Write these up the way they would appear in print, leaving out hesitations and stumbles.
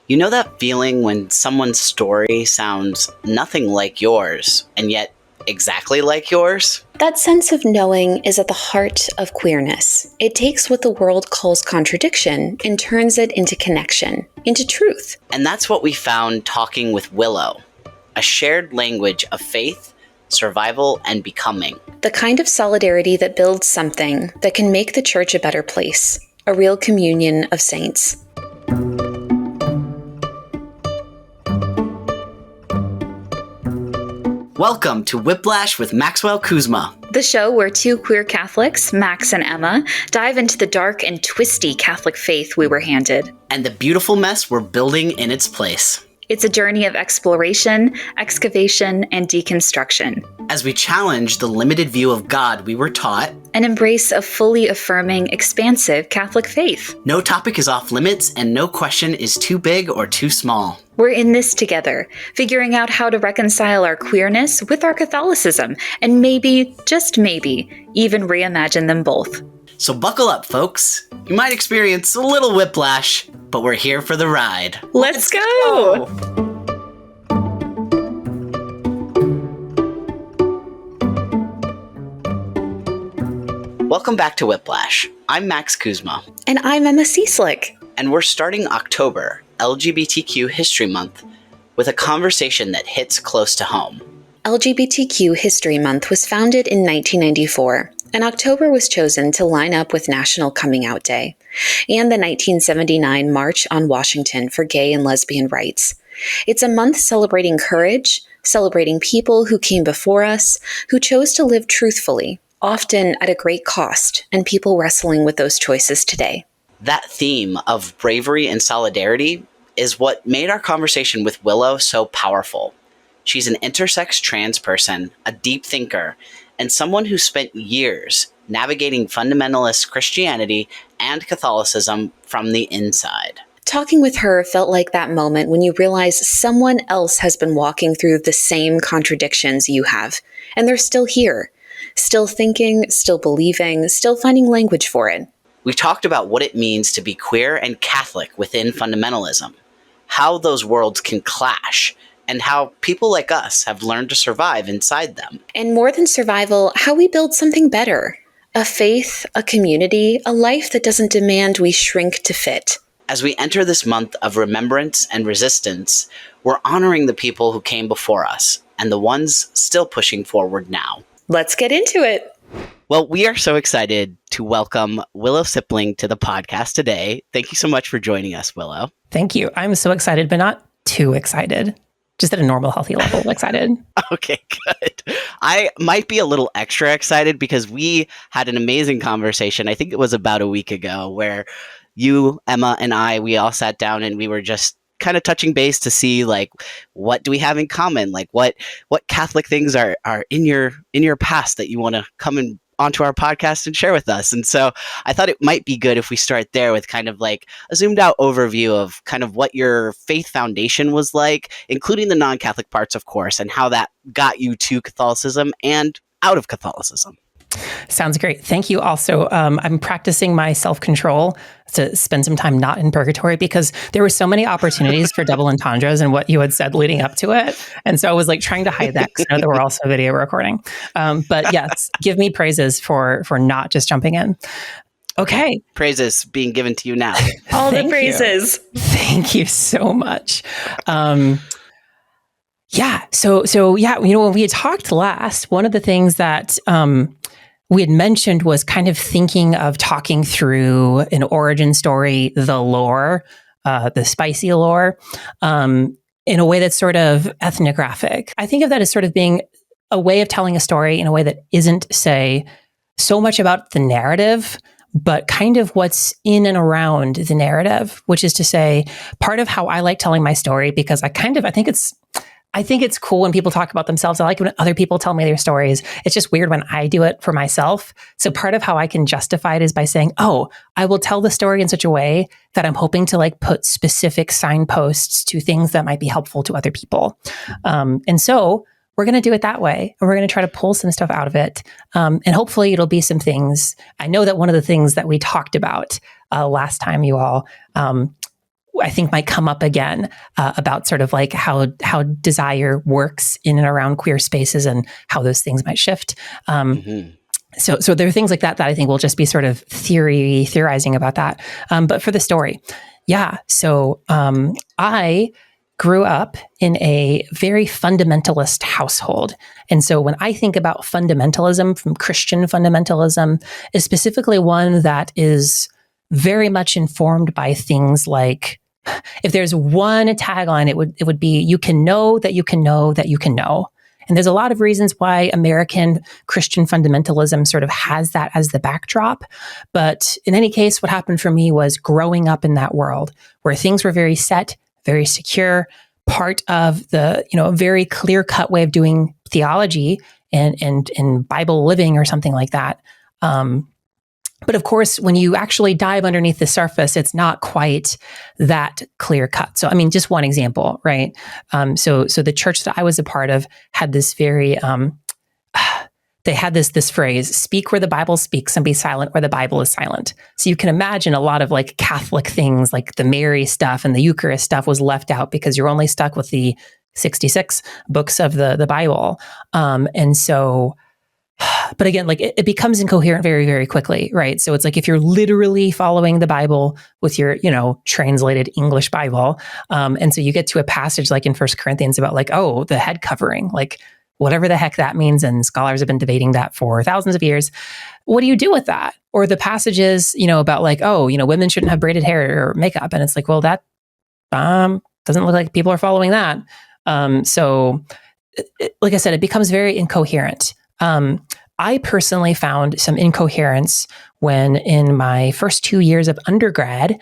You know that feeling when someone's story sounds nothing like yours, and yet exactly like yours? That sense of knowing is at the heart of queerness. It takes what the world calls contradiction and turns it into connection, into truth. And that's what we found talking with Willow, a shared language of faith, survival, and becoming. The kind of solidarity that builds something that can make the church a better place, a real communion of saints. Welcome to Whiplash with Maxwell Kuzma, the show where two queer Catholics, Max and Emma, dive into the dark and twisty Catholic faith we were handed. and the beautiful mess we're building in its place. It's a journey of exploration, excavation, and deconstruction. As we challenge the limited view of God we were taught, An embrace of fully affirming, expansive Catholic faith. no topic is off limits and no question is too big or too small. We're in this together, figuring out how to reconcile our queerness with our Catholicism, and maybe, just maybe, even reimagine them both. So buckle up, folks. You might experience a little whiplash, but we're here for the ride. Let's go! Welcome back to Whiplash. I'm Max Kuzma, And I'm Emma Cieslik. and we're starting October, LGBTQ History Month, with a conversation that hits close to home. LGBTQ History Month was founded in 1994, and October was chosen to line up with National Coming Out Day and the 1979 March on Washington for gay and lesbian rights. It's a month celebrating courage, celebrating people who came before us, who chose to live truthfully, often at a great cost, and people wrestling with those choices today. That theme of bravery and solidarity is what made our conversation with Willow so powerful. She's an intersex trans person, a deep thinker, and someone who spent years navigating fundamentalist Christianity and Catholicism from the inside. Talking with her felt like that moment when you realize someone else has been walking through the same contradictions you have, and they're still here, still thinking, still believing, still finding language for it. We talked about what it means to be queer and Catholic within fundamentalism, how those worlds can clash, and how people like us have learned to survive inside them. And more than survival, how we build something better. A faith, a community, a life that doesn't demand we shrink to fit. As we enter this month of remembrance and resistance, we're honoring the people who came before us and the ones still pushing forward now. Let's get into it. Well, we are so excited to welcome Willow Sipling to the podcast today. Thank you so much for joining us, Willow. Thank you. I'm so excited, but not too excited. Just at a normal, healthy level of excited. Okay, good. I might be a little extra excited because we had an amazing conversation. I think it was about a week ago where you, Emma, and we all sat down and we were just kind of touching base to see, like, what do we have in common? Like, what Catholic things are in your past that you want to come and onto our podcast and share with us. And so I thought it might be good if we start there with kind of like a zoomed out overview of kind of what your faith foundation was like, including the non-Catholic parts, of course, and how that got you to Catholicism and out of Catholicism. Sounds great. Thank you. Also, I'm practicing my self-control to spend some time not in purgatory because there were so many opportunities for double entendres and what you had said leading up to it. And so I was like trying to hide that because I know that we're also video recording. But yes, give me praises for not just jumping in. Okay. Praises being given to you now. All the Thank praises. you. Thank you so much. Yeah. So yeah, when we had talked last, one of the things that we had mentioned was kind of thinking of talking through an origin story, the lore, the spicy lore, in a way that's sort of ethnographic. I think of that as sort of being a way of telling a story in a way that isn't, say, so much about the narrative, but kind of what's in and around the narrative, which is to say, part of how I like telling my story, because I think it's cool when people talk about themselves. I like when other people tell me their stories. It's just weird when I do it for myself. So part of how I can justify it is by saying, oh, I will tell the story in such a way that I'm hoping to like put specific signposts to things that might be helpful to other people. And so we're going to do it that way. And we're going to try to pull some stuff out of it. And hopefully it'll be some things. I know that one of the things that we talked about last time, you all, I think might come up again about sort of like how desire works in and around queer spaces and how those things might shift. Mm-hmm. So there are things like that I think will just be sort of theorizing about that. But for the story, yeah. So I grew up in a very fundamentalist household. And so when I think about fundamentalism, from Christian fundamentalism, is specifically one that is very much informed by things like, if there's one tagline, it would be, you can know that you can know that you can know. And there's a lot of reasons why American Christian fundamentalism sort of has that as the backdrop. But in any case, what happened for me was growing up in that world where things were very set, very secure, part of the, a very clear-cut way of doing theology and Bible living or something like that. But of course, when you actually dive underneath the surface, it's not quite that clear cut. So, I mean, just one example, right? So the church that I was a part of had this very, they had this phrase, speak where the Bible speaks and be silent where the Bible is silent. So you can imagine a lot of like Catholic things like the Mary stuff and the Eucharist stuff was left out because you're only stuck with the 66 books of the Bible. And so, but again, like it becomes incoherent very, very quickly, right? So it's like if you're literally following the Bible with your, translated English Bible, and so you get to a passage like in 1 Corinthians about like, oh, the head covering, like whatever the heck that means, and scholars have been debating that for thousands of years. What do you do with that? Or the passages, about like, oh, women shouldn't have braided hair or makeup, and it's like, well, that doesn't look like people are following that. So, like I said, it becomes very incoherent. I personally found some incoherence when in my first 2 years of undergrad,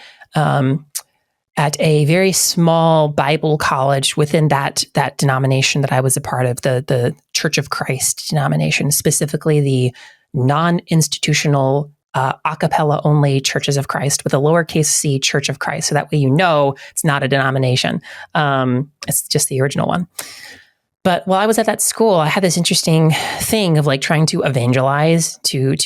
at a very small Bible college within that denomination that I was a part of, the Church of Christ denomination, specifically the non-institutional a cappella only Churches of Christ with a lowercase c Church of Christ. So that way it's not a denomination. It's just the original one. But while I was at that school, I had this interesting thing of like trying to evangelize to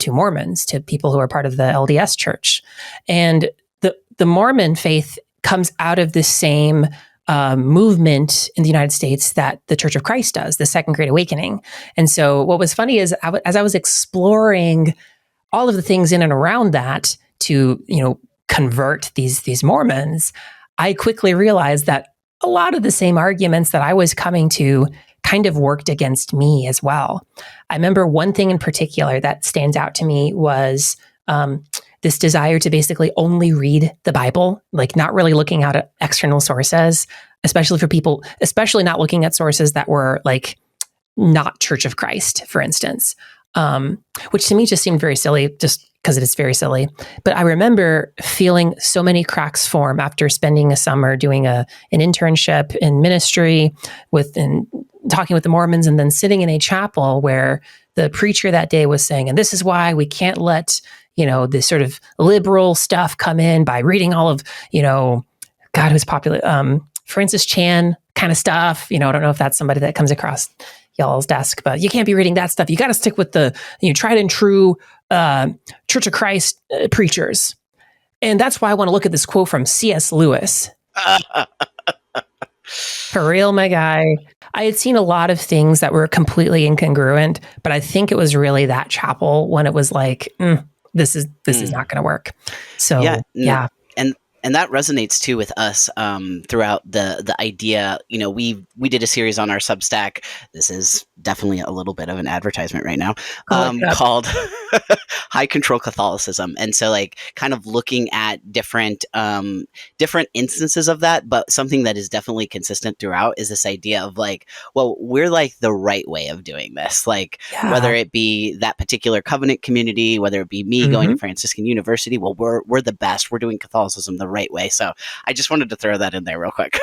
Mormons, to people who are part of the LDS church. And the Mormon faith comes out of the same movement in the United States that the Church of Christ does, the Second Great Awakening. And so what was funny is as I was exploring all of the things in and around that to, convert these Mormons, I quickly realized that a lot of the same arguments that I was coming to kind of worked against me as well. I remember one thing in particular that stands out to me was this desire to basically only read the Bible, like not really looking out at external sources, especially for people, especially not looking at sources that were like not Church of Christ, for instance, which to me just seemed very silly, just because it is very silly. But I remember feeling so many cracks form after spending a summer doing an internship in ministry and talking with the Mormons, and then sitting in a chapel where the preacher that day was saying, and this is why we can't let, this sort of liberal stuff come in by reading all of, God, who's popular, Francis Chan kind of stuff. I don't know if that's somebody that comes across y'all's desk, but you can't be reading that stuff. You got to stick with the tried and true Church of Christ preachers. And that's why I want to look at this quote from C.S. Lewis. For real, my guy. I had seen a lot of things that were completely incongruent, but I think it was really that chapel when it was like, this is not going to work. So yeah. And that resonates too with us throughout the idea. We did a series on our Substack. This is definitely a little bit of an advertisement right now, called High Control Catholicism. And so like kind of looking at different instances of that, but something that is definitely consistent throughout is this idea of like, well, we're like the right way of doing this. Like whether it be that particular covenant community, whether it be me going to Franciscan University, well, we're the best. We're doing Catholicism the right way. So I just wanted to throw that in there real quick.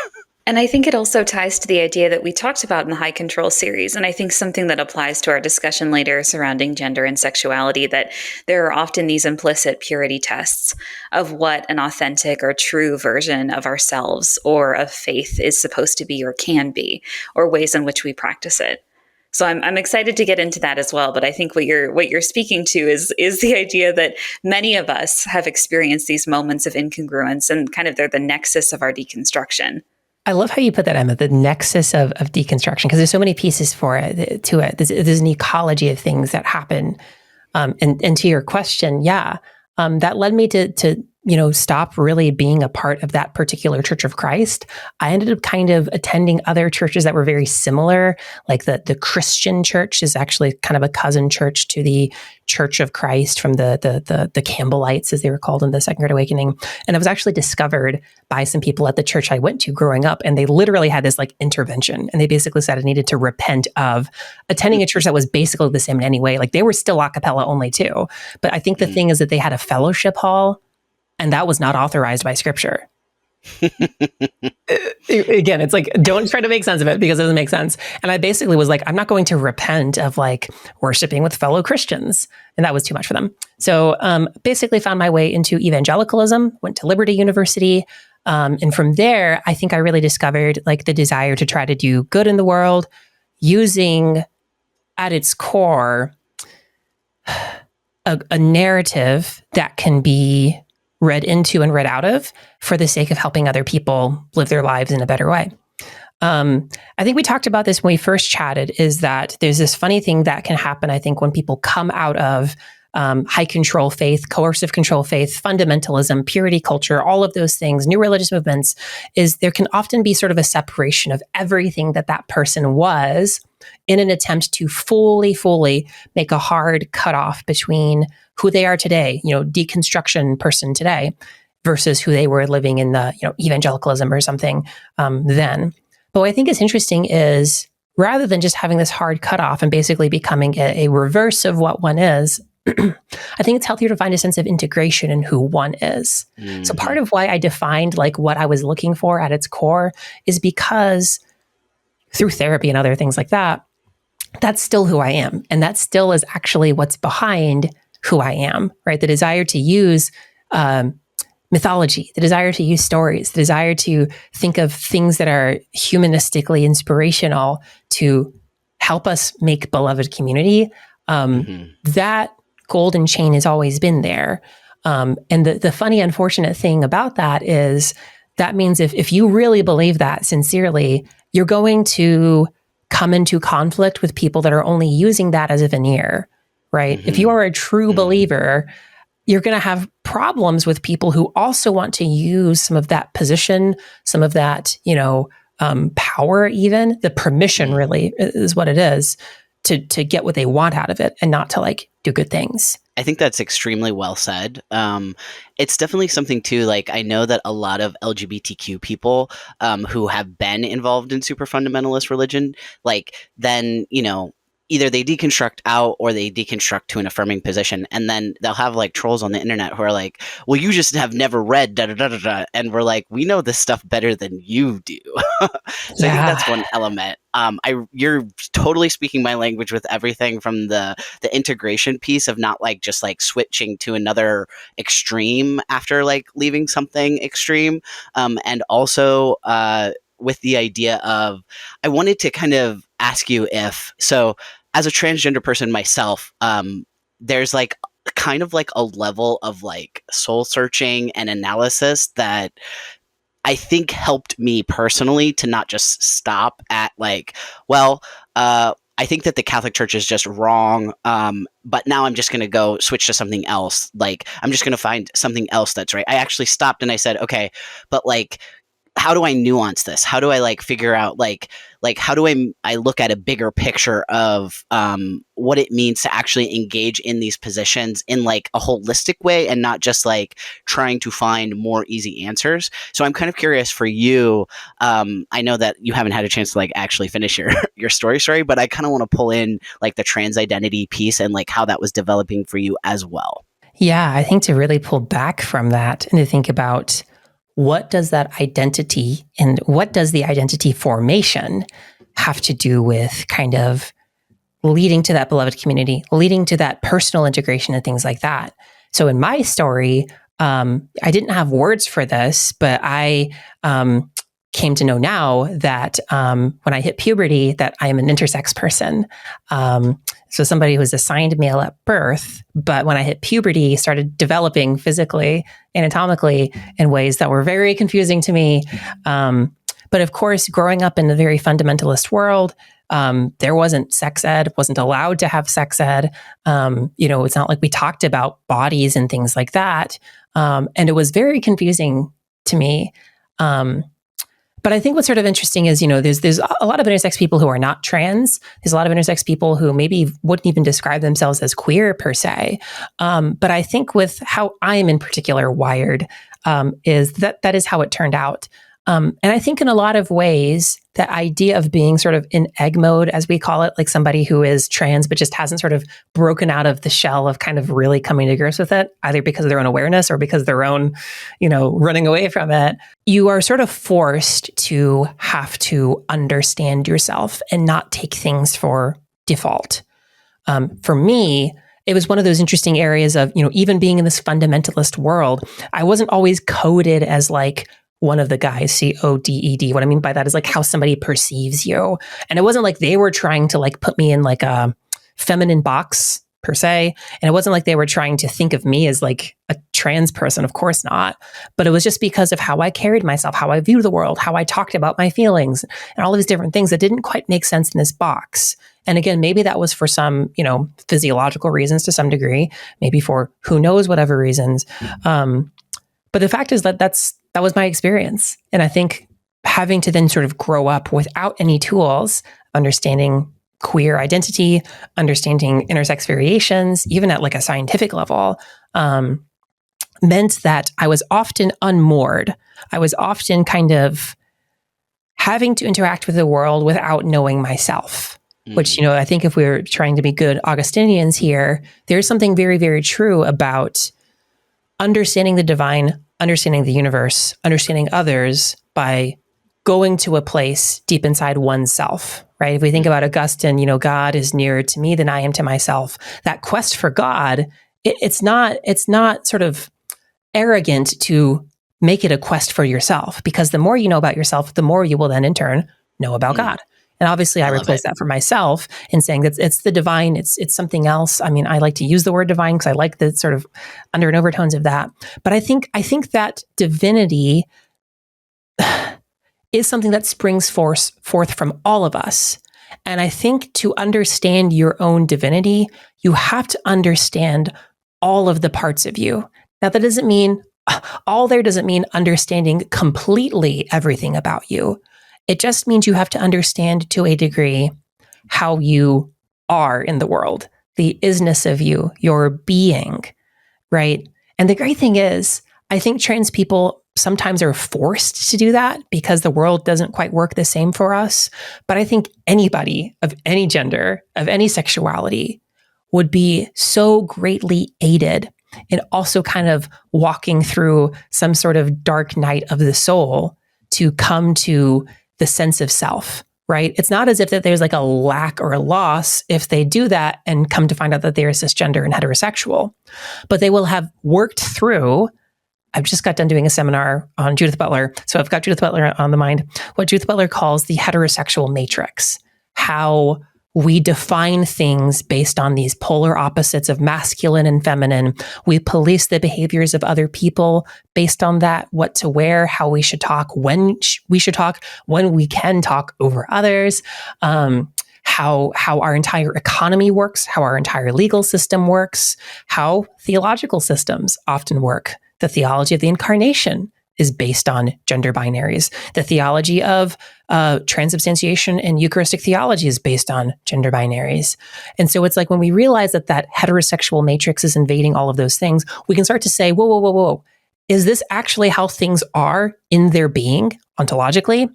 And I think it also ties to the idea that we talked about in the High Control series, and I think something that applies to our discussion later surrounding gender and sexuality, that there are often these implicit purity tests of what an authentic or true version of ourselves or of faith is supposed to be or can be, or ways in which we practice it. So I'm excited to get into that as well. But I think what you're speaking to is the idea that many of us have experienced these moments of incongruence, and kind of they're the nexus of our deconstruction. I love how you put that, Emma, the nexus of deconstruction, because there's so many pieces to it. There's an ecology of things that happen. And to your question, that led me to stop really being a part of that particular Church of Christ. I ended up kind of attending other churches that were very similar, like the Christian church is actually kind of a cousin church to the Church of Christ from the Campbellites, as they were called in the Second Great Awakening. And I was actually discovered by some people at the church I went to growing up, and they literally had this like intervention, and they basically said I needed to repent of attending a church that was basically the same in any way. Like they were still a cappella only too. But I think the thing is that they had a fellowship hall, and that was not authorized by scripture. Again, it's like, don't try to make sense of it because it doesn't make sense. And I basically was like, I'm not going to repent of like worshiping with fellow Christians. And that was too much for them. So basically found my way into evangelicalism, went to Liberty University. And from there, I think I really discovered like the desire to try to do good in the world using at its core a narrative that can be read into and read out of for the sake of helping other people live their lives in a better way. I think we talked about this when we first chatted, is that there's this funny thing that can happen, I think, when people come out of high control faith, coercive control faith, fundamentalism, purity culture, all of those things, new religious movements, is there can often be sort of a separation of everything that person was in an attempt to fully make a hard cutoff between who they are today, deconstruction person today, versus who they were living in the, evangelicalism or something then. But what I think is interesting is rather than just having this hard cutoff and basically becoming a reverse of what one is, I think it's healthier to find a sense of integration in who one is. Mm-hmm. So part of why I defined like what I was looking for at its core is because through therapy and other things like that, that's still who I am. And that still is actually what's behind who I am, right? The desire to use mythology, the desire to use stories, the desire to think of things that are humanistically inspirational to help us make beloved community. That golden chain has always been there. And the funny, unfortunate thing about that is that means if you really believe that sincerely, you're going to come into conflict with people that are only using that as a veneer, right? If you are a true believer, you're going to have problems with people who also want to use some of that position, some of that, power, even the permission really is what it is to get what they want out of it and not to like do good things. I think that's extremely well said. It's definitely something too, like I know that a lot of LGBTQ people who have been involved in super fundamentalist religion, like then, either they deconstruct out or they deconstruct to an affirming position. And then they'll have like trolls on the internet who are like, well, you just have never read da da da da da. And we're like, we know this stuff better than you do. So I think that's one element. You're totally speaking my language with everything from the integration piece of not like just like switching to another extreme after like leaving something extreme. And also with the idea of, I wanted to kind of ask you so as a transgender person myself, there's like kind of like a level of like soul searching and analysis that I think helped me personally to not just stop at like, well, I think that the Catholic Church is just wrong, but now I'm just going to go switch to something else. Like, I'm just going to find something else that's right. I actually stopped and I said, okay, but like, how do I nuance this? How do I like figure out like how do I look at a bigger picture of what it means to actually engage in these positions in like a holistic way and not just like trying to find more easy answers. So I'm kind of curious for you. I know that you haven't had a chance to like actually finish your story, but I kind of want to pull in like the trans identity piece and like how that was developing for you as well. Yeah, I think to really pull back from that and to think about what does that identity and what does the identity formation have to do with kind of leading to that beloved community, leading to that personal integration and things like that. So in my story, I didn't have words for this, but I came to know now that when I hit puberty, that I am an intersex person. So somebody who was assigned male at birth, but when I hit puberty, started developing physically, anatomically in ways that were very confusing to me. But of course, growing up in a very fundamentalist world, there wasn't sex ed, wasn't allowed to have sex ed. It's not like we talked about bodies and things like that. And it was very confusing to me. But I think what's sort of interesting is, there's a lot of intersex people who are not trans. There's a lot of intersex people who maybe wouldn't even describe themselves as queer per se. But I think with how I am in particular wired, is that is how it turned out. And I think in a lot of ways, the idea of being sort of in egg mode, as we call it, like somebody who is trans, but just hasn't sort of broken out of the shell of kind of really coming to grips with it, either because of their own awareness or because of their own, running away from it. You are sort of forced to have to understand yourself and not take things for default. For me, it was one of those interesting areas of, even being in this fundamentalist world, I wasn't always coded as like, one of the guys, CODED. What I mean by that is like how somebody perceives you. And it wasn't like they were trying to like put me in like a feminine box per se. And it wasn't like they were trying to think of me as like a trans person. Of course not. But it was just because of how I carried myself, how I viewed the world, how I talked about my feelings and all of these different things that didn't quite make sense in this box. And again, maybe that was for some, physiological reasons to some degree, maybe for who knows whatever reasons. But the fact is that that was my experience. And I think having to then sort of grow up without any tools, understanding queer identity, understanding intersex variations, even at like a scientific level, meant that I was often unmoored. I was often kind of having to interact with the world without knowing myself. Which, I think if we're trying to be good Augustinians here, there's something very, very true about understanding the divine, understanding the universe, understanding others by going to a place deep inside oneself, right? If we think about Augustine, God is nearer to me than I am to myself. That quest for God, it's not sort of arrogant to make it a quest for yourself, because the more you know about yourself, the more you will then in turn know about God. And obviously I replace that for myself in saying that it's the divine, it's something else. I mean, I like to use the word divine because I like the sort of under and overtones of that. But I think that divinity is something that springs forth from all of us. And I think to understand your own divinity, you have to understand all of the parts of you. Now, that doesn't mean understanding completely everything about you. It just means you have to understand to a degree how you are in the world, the isness of you, your being, right? And the great thing is, I think trans people sometimes are forced to do that because the world doesn't quite work the same for us. But I think anybody of any gender, of any sexuality, would be so greatly aided in also kind of walking through some sort of dark night of the soul to come to the sense of self, right? It's not as if that there's like a lack or a loss if they do that and come to find out that they're cisgender and heterosexual, but they will have worked through. I've just got done doing a seminar on Judith Butler. So I've got Judith Butler on the mind, what Judith Butler calls the heterosexual matrix, how we define things based on these polar opposites of masculine and feminine. We police the behaviors of other people based on that, what to wear, how we should talk, when we should talk, when we can talk over others, how our entire economy works, how our entire legal system works, how theological systems often work. The theology of the incarnation is based on gender binaries. The theology of transubstantiation and Eucharistic theology is based on gender binaries. And so it's like when we realize that heterosexual matrix is invading all of those things, we can start to say, whoa, whoa, whoa, whoa. Is this actually how things are in their being ontologically?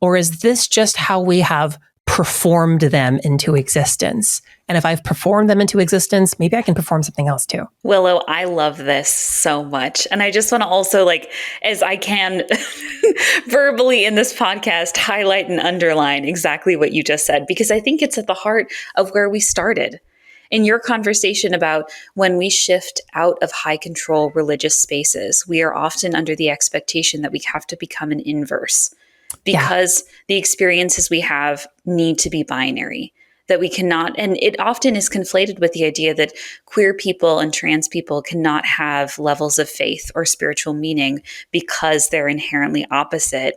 Or is this just how we have performed them into existence? And if I've performed them into existence, maybe I can perform something else too. Willow, I love this so much. And I just want to also, as I can verbally in this podcast, highlight and underline exactly what you just said, because I think it's at the heart of where we started. In your conversation about when we shift out of high control religious spaces, we are often under the expectation that we have to become an inverse. because the experiences we have need to be binary, that we cannot, and it often is conflated with the idea that queer people and trans people cannot have levels of faith or spiritual meaning because they're inherently opposite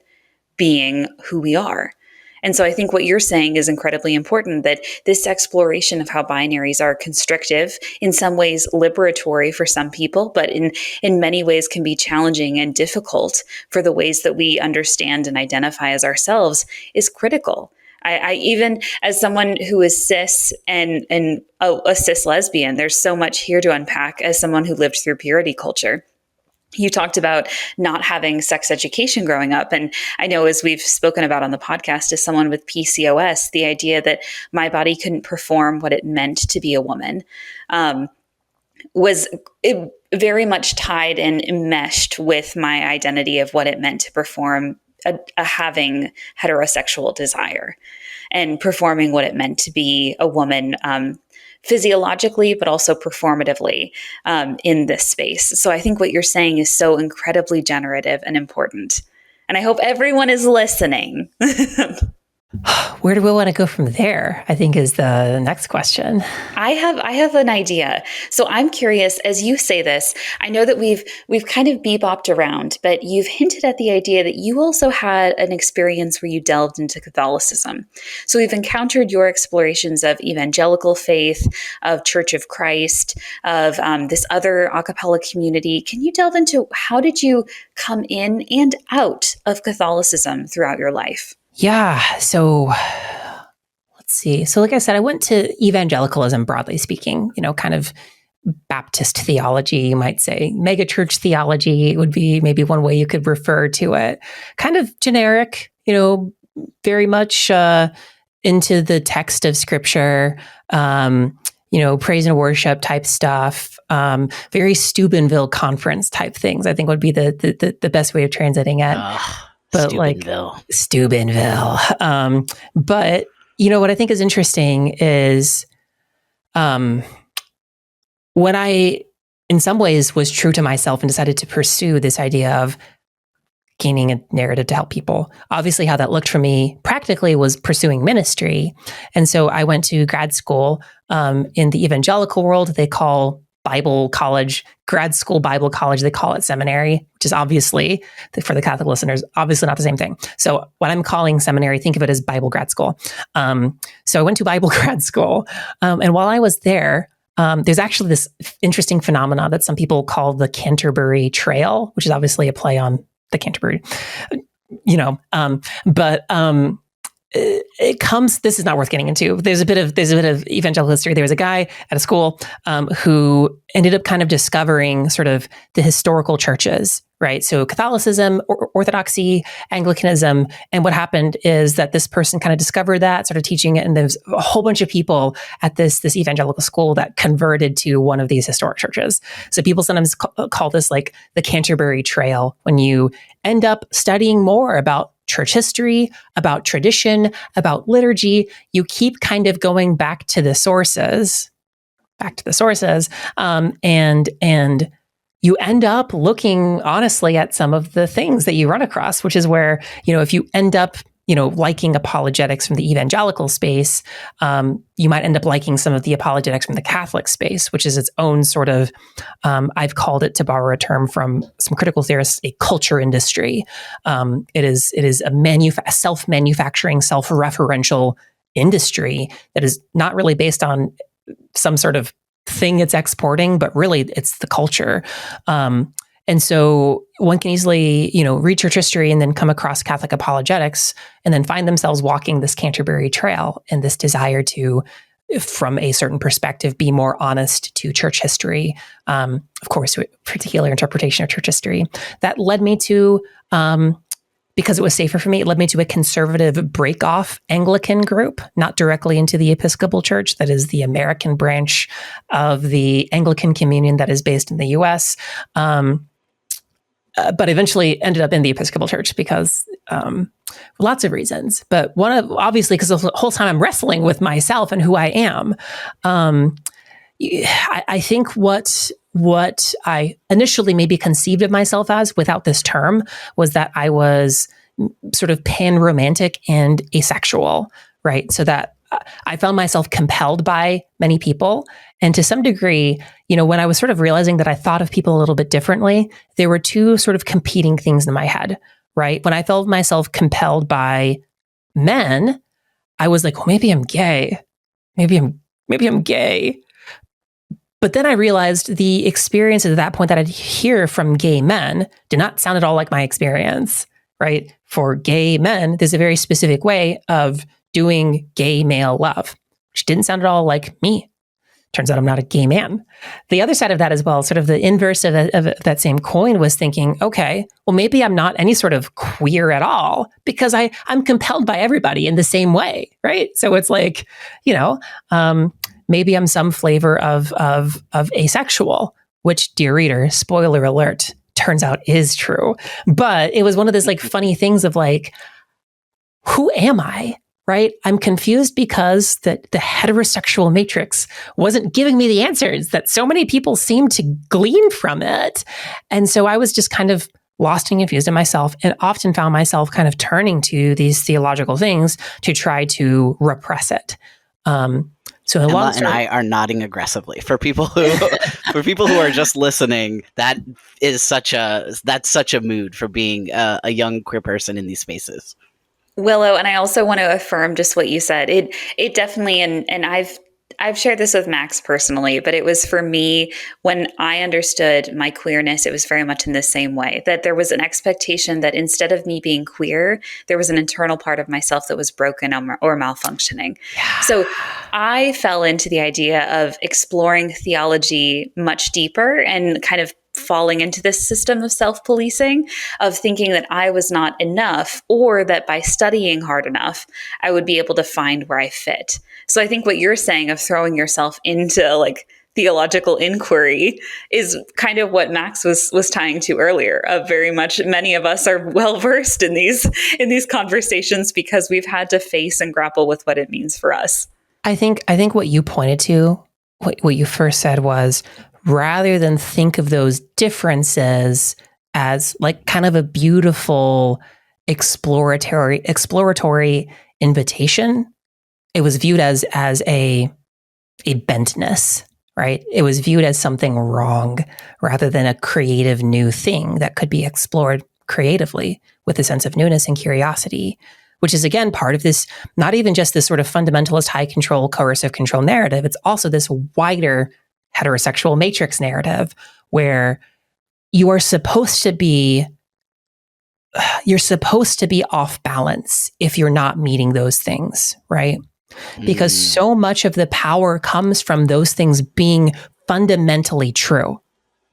being who we are. And so I think what you're saying is incredibly important, that this exploration of how binaries are constrictive, in some ways liberatory for some people, but in many ways can be challenging and difficult for the ways that we understand and identify as ourselves, is critical. I even, as someone who is cis and a cis lesbian, there's so much here to unpack as someone who lived through purity culture. You talked about not having sex education growing up. And I know, as we've spoken about on the podcast, as someone with PCOS, the idea that my body couldn't perform what it meant to be a woman was very much tied and enmeshed with my identity of what it meant to perform a having heterosexual desire and performing what it meant to be a woman, physiologically, but also performatively in this space. So I think what you're saying is so incredibly generative and important. And I hope everyone is listening. Where do we want to go from there, I think, is the next question. I have an idea. So I'm curious, as you say this, I know that we've kind of bebopped around, but you've hinted at the idea that you also had an experience where you delved into Catholicism. So we've encountered your explorations of evangelical faith, of Church of Christ, of this other a cappella community. Can you delve into how did you come in and out of Catholicism throughout your life? Yeah. So let's see. So like I said, I went to evangelicalism, broadly speaking, kind of Baptist theology, you might say. Megachurch theology would be maybe one way you could refer to it. Kind of generic, very much into the text of scripture, praise and worship type stuff, very Steubenville conference type things, I think would be the best way of translating it. But Steubenville. But what I think is interesting is when I, in some ways, was true to myself and decided to pursue this idea of gaining a narrative to help people. Obviously, how that looked for me practically was pursuing ministry. And so I went to grad school in the evangelical world. They call Bible college, grad school Bible college, they call it seminary, which is obviously, for the Catholic listeners, obviously not the same thing. So when I'm calling seminary, think of it as Bible grad school. So I went to Bible grad school. And while I was there, there's actually this interesting phenomena that some people call the Canterbury Trail, which is obviously a play on the Canterbury, it comes, this is not worth getting into. There's a bit of evangelical history. There was a guy at a school who ended up kind of discovering sort of the historical churches, right? So Catholicism, Orthodoxy, Anglicanism. And what happened is that this person kind of discovered that, started teaching it. And there's a whole bunch of people at this evangelical school that converted to one of these historic churches. So people sometimes call this like the Canterbury Trail, when you end up studying more about church history, about tradition, about liturgy. You keep kind of going back to the sources, and you end up looking honestly at some of the things that you run across, which is where, if you end up, liking apologetics from the evangelical space, you might end up liking some of the apologetics from the Catholic space, which is its own sort of, I've called it, to borrow a term from some critical theorists, a culture industry. It is a self-manufacturing, self-referential industry that is not really based on some sort of thing it's exporting, but really it's the culture. And so one can easily, read church history and then come across Catholic apologetics and then find themselves walking this Canterbury Trail and this desire to, from a certain perspective, be more honest to church history. Of course, a particular interpretation of church history that led me to, because it was safer for me, it led me to a conservative break-off Anglican group, not directly into the Episcopal Church. That is the American branch of the Anglican Communion that is based in the U.S., but eventually ended up in the Episcopal Church because lots of reasons. But obviously, because the whole time I'm wrestling with myself and who I am. I think what I initially maybe conceived of myself as without this term was that I was, sort of pan-romantic and asexual, right? So that I found myself compelled by many people. And to some degree, when I was sort of realizing that I thought of people a little bit differently, there were two sort of competing things in my head, right? When I felt myself compelled by men, I was like, well, maybe I'm gay. Maybe I'm gay. But then I realized the experiences at that point that I'd hear from gay men did not sound at all like my experience, right? For gay men, there's a very specific way of doing gay male love, which didn't sound at all like me. Turns out I'm not a gay man. The other side of that as well, sort of the inverse of that same coin, was thinking, okay, well, maybe I'm not any sort of queer at all because I'm compelled by everybody in the same way, right? So it's like, maybe I'm some flavor of asexual, which, dear reader, spoiler alert, turns out is true. But it was one of those like funny things of like, who am I? Right? I'm confused because the heterosexual matrix wasn't giving me the answers that so many people seem to glean from it. And so I was just kind of lost and confused in myself, and often found myself kind of turning to these theological things to try to repress it. So Emma and I are nodding aggressively for people who are just listening. That's such a mood for being a young queer person in these spaces. Willow, and I also want to affirm just what you said. It definitely, and I've shared this with Max personally, but it was for me when I understood my queerness, it was very much in the same way, that there was an expectation that instead of me being queer, there was an internal part of myself that was broken or malfunctioning. Yeah. So I fell into the idea of exploring theology much deeper and kind of falling into this system of self-policing, of thinking that I was not enough, or that by studying hard enough, I would be able to find where I fit. So I think what you're saying of throwing yourself into like theological inquiry is kind of what Max was tying to earlier. Of very much, many of us are well versed in these conversations because we've had to face and grapple with what it means for us. I think what you pointed to, what you first said was, rather than think of those differences as like kind of a beautiful exploratory invitation, it was viewed as a bentness, right? It was viewed as something wrong rather than a creative new thing that could be explored creatively with a sense of newness and curiosity, which is again part of this, not even just this sort of fundamentalist high control, coercive control narrative. It's also this wider heterosexual matrix narrative where you're supposed to be off balance if you're not meeting those things, right? Because so much of the power comes from those things being fundamentally true.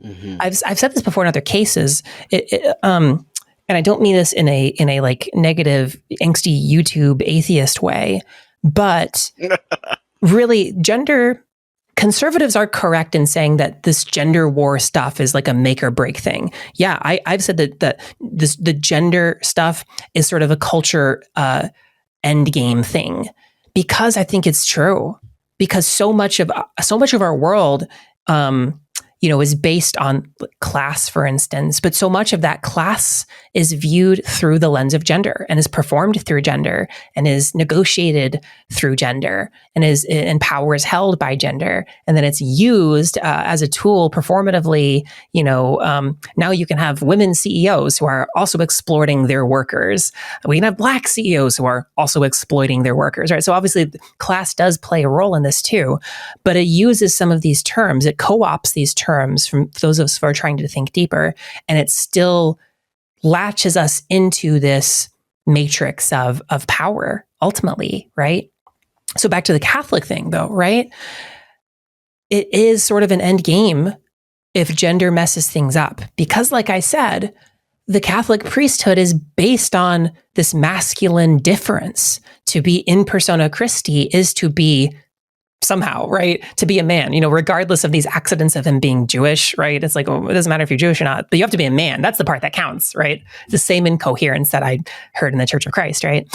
Mm-hmm. I've said this before in other cases, and I don't mean this in a like negative, angsty YouTube atheist way, but really conservatives are correct in saying that this gender war stuff is like a make or break thing. Yeah, I've said that the gender stuff is sort of a culture end game thing, because I think it's true. Because so much of our world, is based on class, for instance, but so much of that class is viewed through the lens of gender and is performed through gender and is negotiated through gender and power is held by gender. And then it's used as a tool performatively. Now you can have women CEOs who are also exploiting their workers. We can have Black CEOs who are also exploiting their workers, right? So obviously class does play a role in this too, but it uses some of these terms. It co-opts these terms from those of us who are trying to think deeper, and it still latches us into this matrix of power ultimately, right? So back to the Catholic thing though, right? It is sort of an end game if gender messes things up, because like I said, the Catholic priesthood is based on this masculine difference. To be in persona Christi is to be somehow, right? To be a man, regardless of these accidents of him being Jewish, right? It's like, it doesn't matter if you're Jewish or not, but you have to be a man. That's the part that counts, right? It's the same incoherence that I heard in the Church of Christ, right?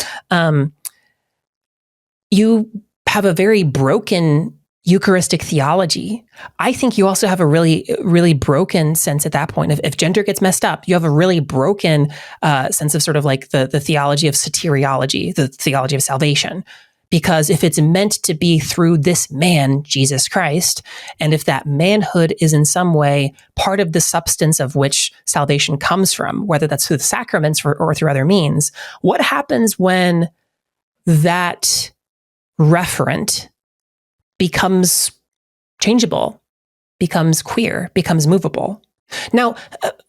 You have a very broken Eucharistic theology. I think you also have a really, really broken sense at that point. If gender gets messed up, you have a really broken sense of sort of like the theology of soteriology, the theology of salvation. Because if it's meant to be through this man, Jesus Christ, and if that manhood is in some way part of the substance of which salvation comes from, whether that's through the sacraments or through other means, what happens when that referent becomes changeable, becomes queer, becomes movable? Now,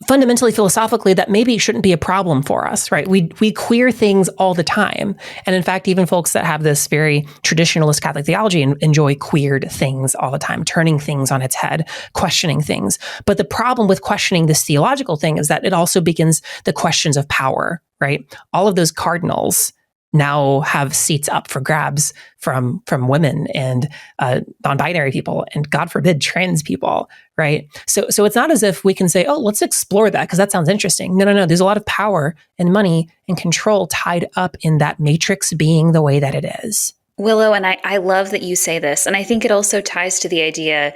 fundamentally, philosophically, that maybe shouldn't be a problem for us, right? We queer things all the time. And in fact, even folks that have this very traditionalist Catholic theology enjoy queered things all the time, turning things on its head, questioning things. But the problem with questioning this theological thing is that it also begins the questions of power, right? All of those cardinals now have seats up for grabs from women and non-binary people, and God forbid, trans people, right? So it's not as if we can say, oh, let's explore that because that sounds interesting. No. There's a lot of power and money and control tied up in that matrix being the way that it is. Willow, and I love that you say this. And I think it also ties to the idea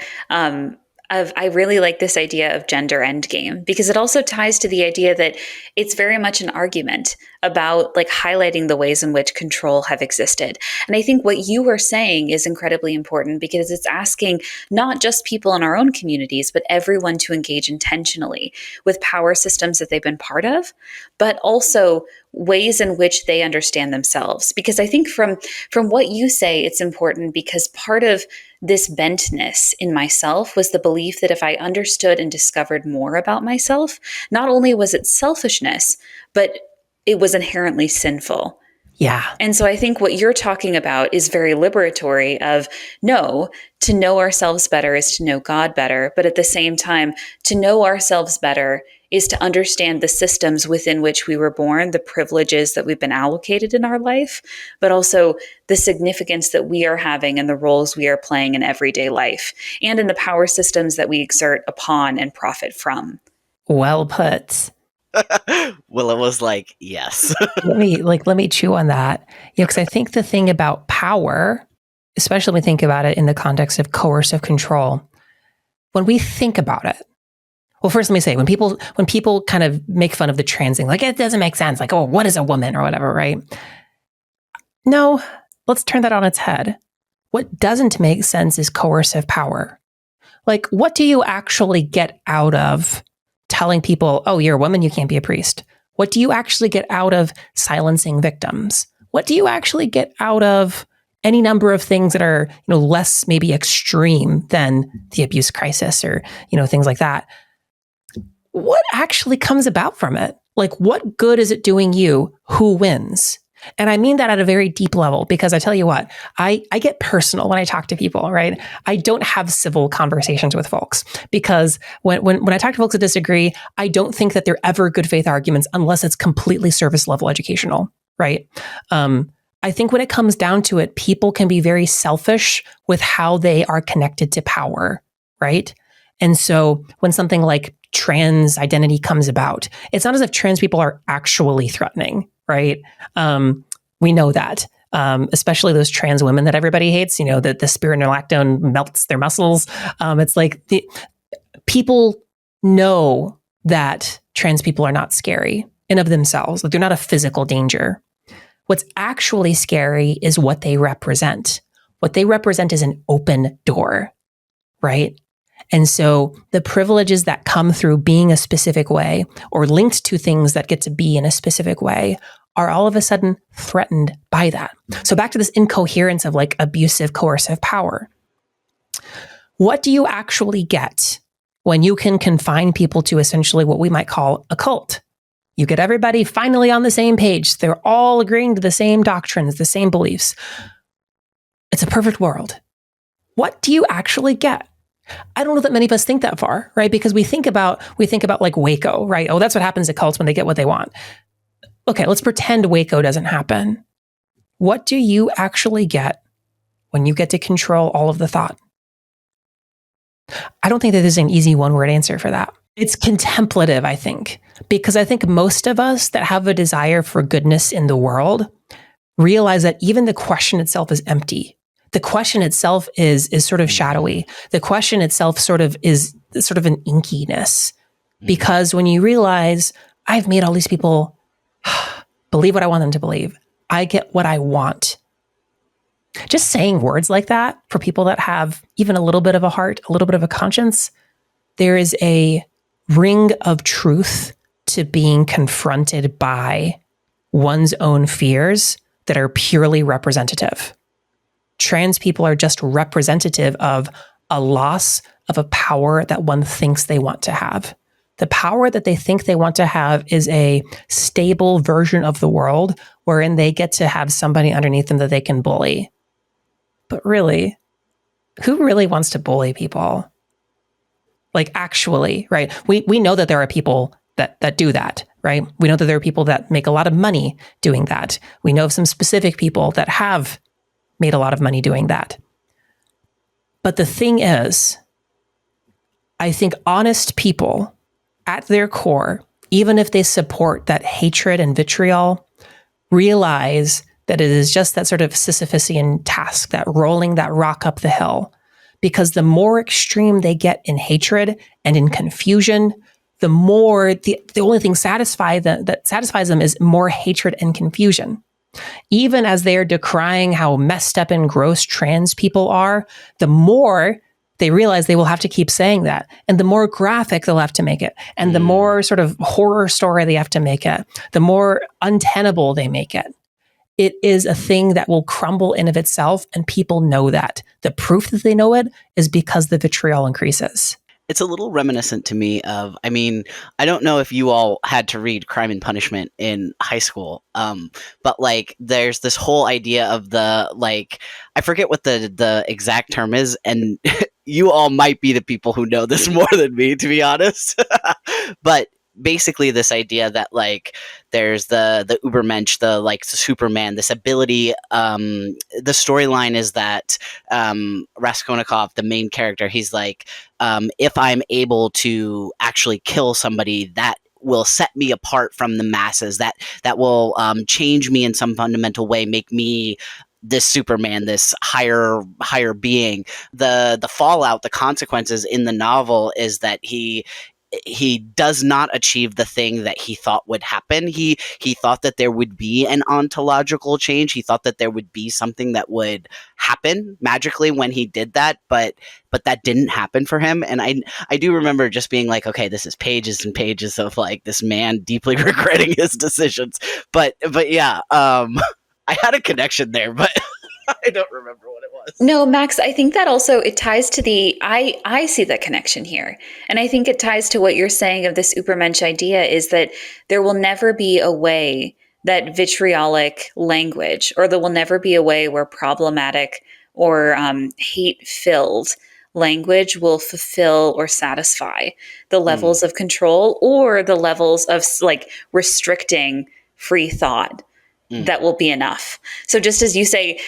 I really like this idea of gender endgame, because it also ties to the idea that it's very much an argument about like highlighting the ways in which control have existed. And I think what you were saying is incredibly important because it's asking not just people in our own communities, but everyone to engage intentionally with power systems that they've been part of, but also ways in which they understand themselves. Because I think from what you say, it's important because part of this bentness in myself was the belief that if I understood and discovered more about myself, not only was it selfishness, but it was inherently sinful. Yeah. And so I think what you're talking about is very liberatory of no, to know ourselves better is to know God better. But at the same time, to know ourselves better is to understand the systems within which we were born, the privileges that we've been allocated in our life, but also the significance that we are having and the roles we are playing in everyday life and in the power systems that we exert upon and profit from. Well put. Willow was like, yes. let me chew on that. Because I think the thing about power, especially when we think about it in the context of coercive control, when we think about it, well, first let me say, when people kind of make fun of the trans thing, like it doesn't make sense, like, oh, what is a woman or whatever, right? No, let's turn that on its head. What doesn't make sense is coercive power. Like, what do you actually get out of telling people, oh, you're a woman, you can't be a priest? What do you actually get out of silencing victims? What do you actually get out of any number of things that are, less maybe extreme than the abuse crisis or, things like that? What actually comes about from it? Like, what good is it doing you? Who wins? And I mean that at a very deep level, because I tell you what, I get personal when I talk to people, right? I don't have civil conversations with folks because when I talk to folks that disagree, I don't think that they're ever good faith arguments unless it's completely service level educational, right? I think when it comes down to it, people can be very selfish with how they are connected to power, right? And so when something like trans identity comes about, it's not as if trans people are actually threatening, right? We know that, especially those trans women that everybody hates, that the spironolactone melts their muscles. It's like people know that trans people are not scary in of themselves. Like, they're not a physical danger. What's actually scary is what they represent. What they represent is an open door, right? And so the privileges that come through being a specific way or linked to things that get to be in a specific way are all of a sudden threatened by that. So back to this incoherence of like abusive, coercive power. What do you actually get when you can confine people to essentially what we might call a cult? You get everybody finally on the same page. They're all agreeing to the same doctrines, the same beliefs. It's a perfect world. What do you actually get? I don't know that many of us think that far, right? Because we think about like Waco, right? Oh, that's what happens to cults when they get what they want. Okay, let's pretend Waco doesn't happen. What do you actually get when you get to control all of the thought? I don't think that there's an easy one-word answer for that. It's contemplative, I think, because I think most of us that have a desire for goodness in the world realize that even the question itself is empty. The question itself is sort of shadowy. The question itself is sort of an inkiness, because when you realize I've made all these people believe what I want them to believe, I get what I want. Just saying words like that for people that have even a little bit of a heart, a little bit of a conscience, there is a ring of truth to being confronted by one's own fears that are purely representative. Trans people are just representative of a loss of a power that one thinks they want to have. The power that they think they want to have is a stable version of the world wherein they get to have somebody underneath them that they can bully. But really, who really wants to bully people? Like, actually, right? We know that there are people that do that, right? We know that there are people that make a lot of money doing that. We know of some specific people that have made a lot of money doing that. But the thing is, I think honest people at their core, even if they support that hatred and vitriol, realize that it is just that sort of Sisyphusian task, that rolling that rock up the hill. Because the more extreme they get in hatred and in confusion, the more the only thing that satisfies them is more hatred and confusion. Even as they're decrying how messed up and gross trans people are, the more they realize they will have to keep saying that. And the more graphic they'll have to make it. And the more sort of horror story they have to make it, the more untenable they make it. It is a thing that will crumble in of itself, and people know that. The proof that they know it is because the vitriol increases. It's a little reminiscent to me of, I mean, I don't know if you all had to read Crime and Punishment in high school, but like there's this whole idea of the, like, I forget what the exact term is, and you all might be the people who know this more than me, to be honest. But basically this idea that like there's the Ubermensch, the like Superman, this ability. The storyline is that Raskolnikov, the main character, he's like, if I'm able to actually kill somebody, that will set me apart from the masses. That will change me in some fundamental way, make me this Superman, this higher being. The fallout, the consequences in the novel is that he does not achieve the thing that he thought would happen. He thought that there would be an ontological change. He thought that there would be something that would happen magically when he did that, but that didn't happen for him. And I do remember just being like, okay, this is pages and pages of like this man deeply regretting his decisions. But yeah, I had a connection there, but I don't remember what it was. No, Max, I think that also it ties to I see that connection here. And I think it ties to what you're saying of this Ubermensch idea, is that there will never be a way that vitriolic language, or there will never be a way where problematic or hate-filled language will fulfill or satisfy the levels of control or the levels of like restricting free thought that will be enough. So just as you say,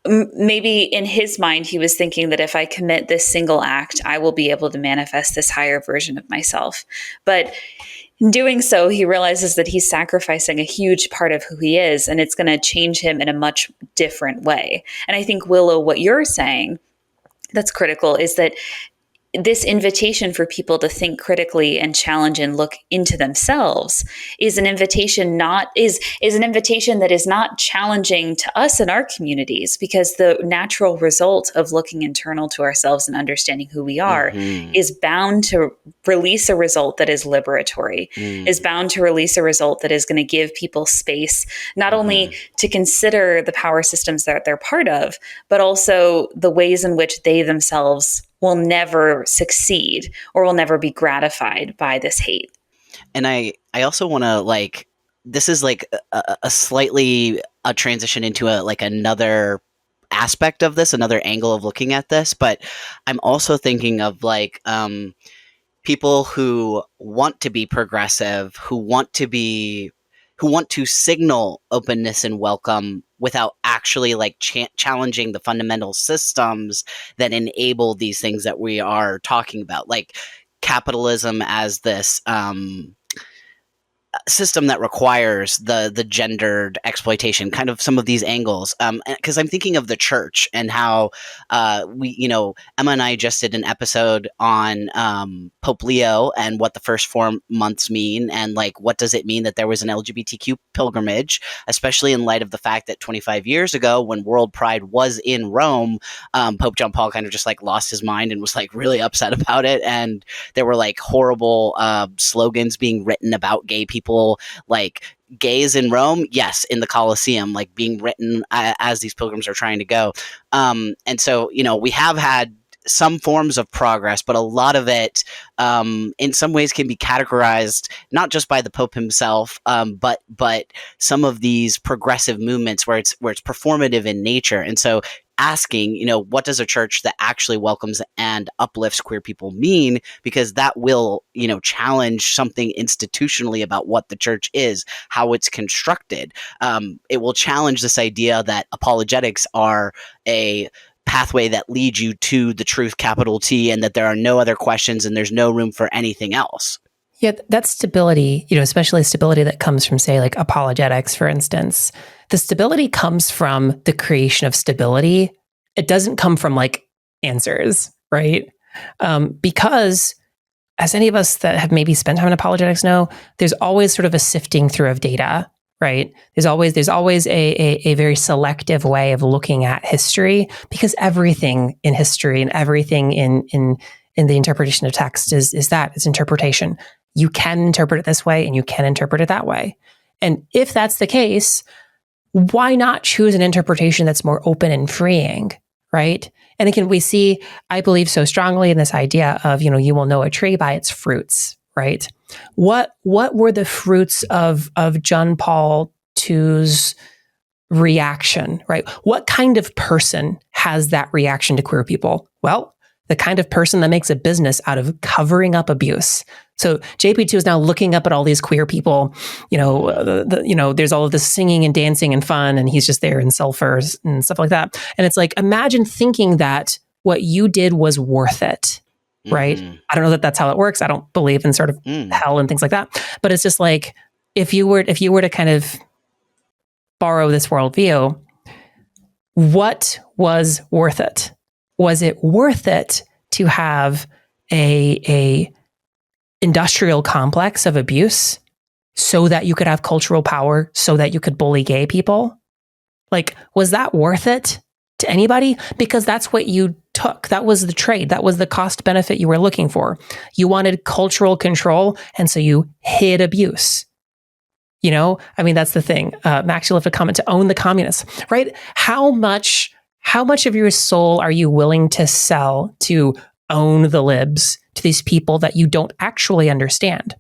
maybe in his mind, he was thinking that if I commit this single act, I will be able to manifest this higher version of myself. But in doing so, he realizes that he's sacrificing a huge part of who he is, and it's going to change him in a much different way. And I think, Willow, what you're saying that's critical is that this invitation for people to think critically and challenge and look into themselves is an invitation an invitation that is not challenging to us in our communities, because the natural result of looking internal to ourselves and understanding who we are is bound to release a result that is liberatory, is bound to release a result that is going to give people space, not only to consider the power systems that they're part of, but also the ways in which they themselves will never succeed or will never be gratified by this hate. And I also want to, like, this is like a slightly a transition into another aspect of this, another angle of looking at this. But I'm also thinking of like people who want to be progressive, who want to signal openness and welcome without actually like challenging the fundamental systems that enable these things that we are talking about, like capitalism as this system that requires the gendered exploitation, kind of some of these angles. Because I'm thinking of the church and how Emma and I just did an episode on Pope Leo and what the first 4 months mean, and like what does it mean that there was an LGBTQ pilgrimage, especially in light of the fact that 25 years ago, when World Pride was in Rome, Pope John Paul kind of just like lost his mind and was like really upset about it, and there were like horrible slogans being written about gay people, like gays in Rome, yes, in the Colosseum, like being written as these pilgrims are trying to go. And so, we have had some forms of progress, but a lot of it, in some ways, can be categorized not just by the Pope himself, but some of these progressive movements where it's performative in nature. And so, asking, what does a church that actually welcomes and uplifts queer people mean? Because that will, challenge something institutionally about what the church is, how it's constructed. It will challenge this idea that apologetics are a pathway that leads you to the truth, capital T, and that there are no other questions and there's no room for anything else. Yeah, that stability, especially stability that comes from, say, like apologetics, for instance. The stability comes from the creation of stability. It doesn't come from like answers, right? Because as any of us that have maybe spent time in apologetics know, there's always sort of a sifting through of data, right? There's always a very selective way of looking at history, because everything in history and everything in the interpretation of text is interpretation. You can interpret it this way and you can interpret it that way. And if that's the case, why not choose an interpretation that's more open and freeing, right? And again, I believe so strongly in this idea of, you will know a tree by its fruits, right? What were the fruits of John Paul II's reaction, right? What kind of person has that reaction to queer people? Well, the kind of person that makes a business out of covering up abuse. So JP2 is now looking up at all these queer people, there's all of this singing and dancing and fun, and he's just there in sulfurs and stuff like that. And it's like, imagine thinking that what you did was worth it, right? I don't know that that's how it works. I don't believe in sort of hell and things like that. But it's just like, if you were to kind of borrow this worldview, what was worth it? Was it worth it to have a industrial complex of abuse so that you could have cultural power, so that you could bully gay people? Like, was that worth it to anybody? Because that's what you took. That was the trade. That was the cost benefit you were looking for. You wanted cultural control, and so you hid abuse. That's the thing. Max, you left a comment to own the communists, right? How much of your soul are you willing to sell to own the libs, to these people that you don't actually understand?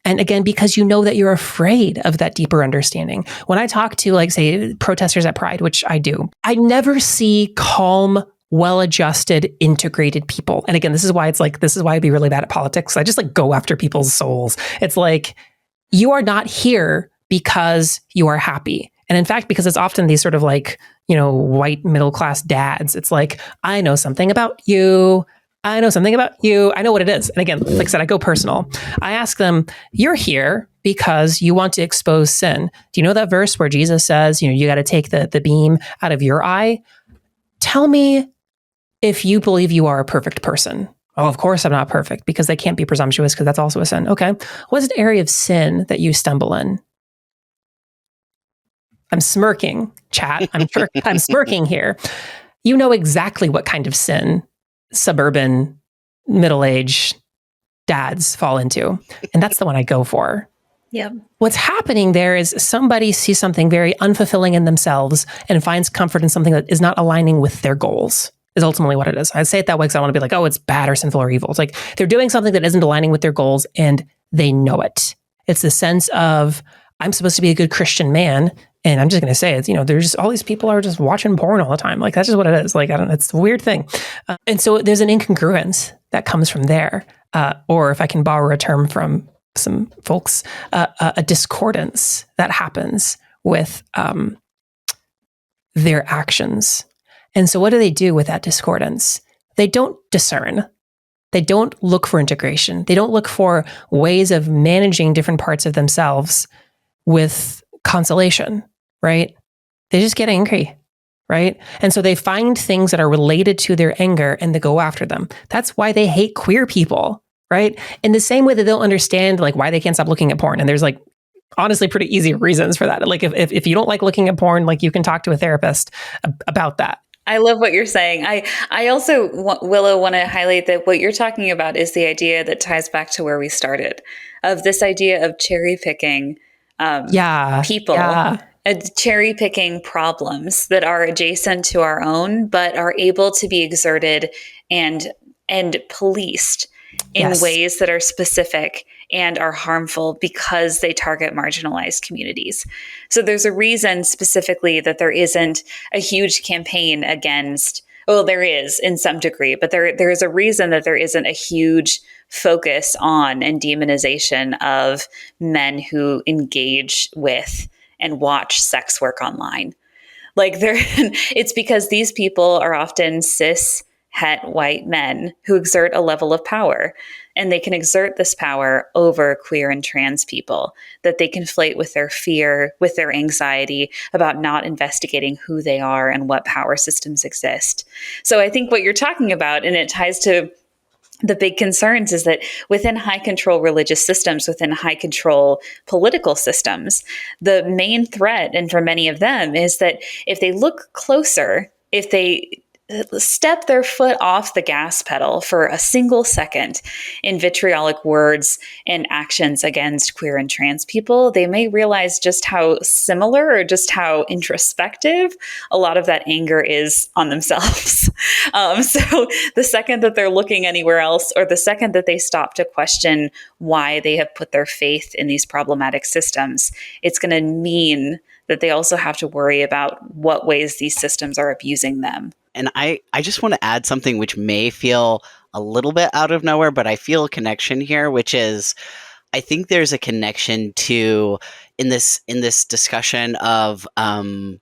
And again, because you know that you're afraid of that deeper understanding. When I talk to, like, say, protesters at Pride, which I do, I never see calm, well-adjusted, integrated people. And again, this is why I'd be really bad at politics. I just like go after people's souls. It's like, you are not here because you are happy. And in fact, because it's often these sort of like, white middle-class dads, it's like, I know something about you. I know something about you. I know what it is. And again, like I said, I go personal. I ask them, you're here because you want to expose sin. Do you know that verse where Jesus says, you got to take the beam out of your eye? Tell me if you believe you are a perfect person. Oh, of course I'm not perfect, because they can't be presumptuous, because that's also a sin. Okay. What's an area of sin that you stumble in? I'm smirking, chat. I'm smirking here. You know exactly what kind of sin suburban, middle-aged dads fall into. And that's the one I go for. Yep. What's happening there is somebody sees something very unfulfilling in themselves and finds comfort in something that is not aligning with their goals, is ultimately what it is. I say it that way because I want to be like, oh, it's bad or sinful or evil. It's like they're doing something that isn't aligning with their goals and they know it. It's the sense of, I'm supposed to be a good Christian man. And I'm just going to say it's, there's just all these people are just watching porn all the time. Like, that's just what it is. Like, it's a weird thing. And so there's an incongruence that comes from there. Or if I can borrow a term from some folks, a discordance that happens with their actions. And so what do they do with that discordance? They don't discern. They don't look for integration. They don't look for ways of managing different parts of themselves with consolation, right? They just get angry, right? And so they find things that are related to their anger and they go after them. That's why they hate queer people, right? In the same way that they'll understand like why they can't stop looking at porn. And there's like honestly pretty easy reasons for that. Like if you don't like looking at porn, like you can talk to a therapist about that. I love what you're saying. I also, Willow, want to highlight that what you're talking about is the idea that ties back to where we started, of this idea of cherry picking people, cherry picking problems that are adjacent to our own, but are able to be exerted and policed in ways that are specific and are harmful because they target marginalized communities. So there's a reason specifically that there isn't a huge campaign against, well, there is in some degree, but there is a reason that there isn't a huge focus on and demonization of men who engage with and watch sex work online. Like it's because these people are often cis het white men who exert a level of power, and they can exert this power over queer and trans people that they conflate with their fear, with their anxiety about not investigating who they are and what power systems exist. So I think what you're talking about, and it ties to the big concerns, is that within high control religious systems, within high control political systems, the main threat, and for many of them, is that if they look closer, if they step their foot off the gas pedal for a single second in vitriolic words and actions against queer and trans people, they may realize just how similar or just how introspective a lot of that anger is on themselves. So the second that they're looking anywhere else, or the second that they stop to question why they have put their faith in these problematic systems, it's going to mean that they also have to worry about what ways these systems are abusing them. And I just want to add something which may feel a little bit out of nowhere, but I feel a connection here, which is I think there's a connection to in this discussion of I'm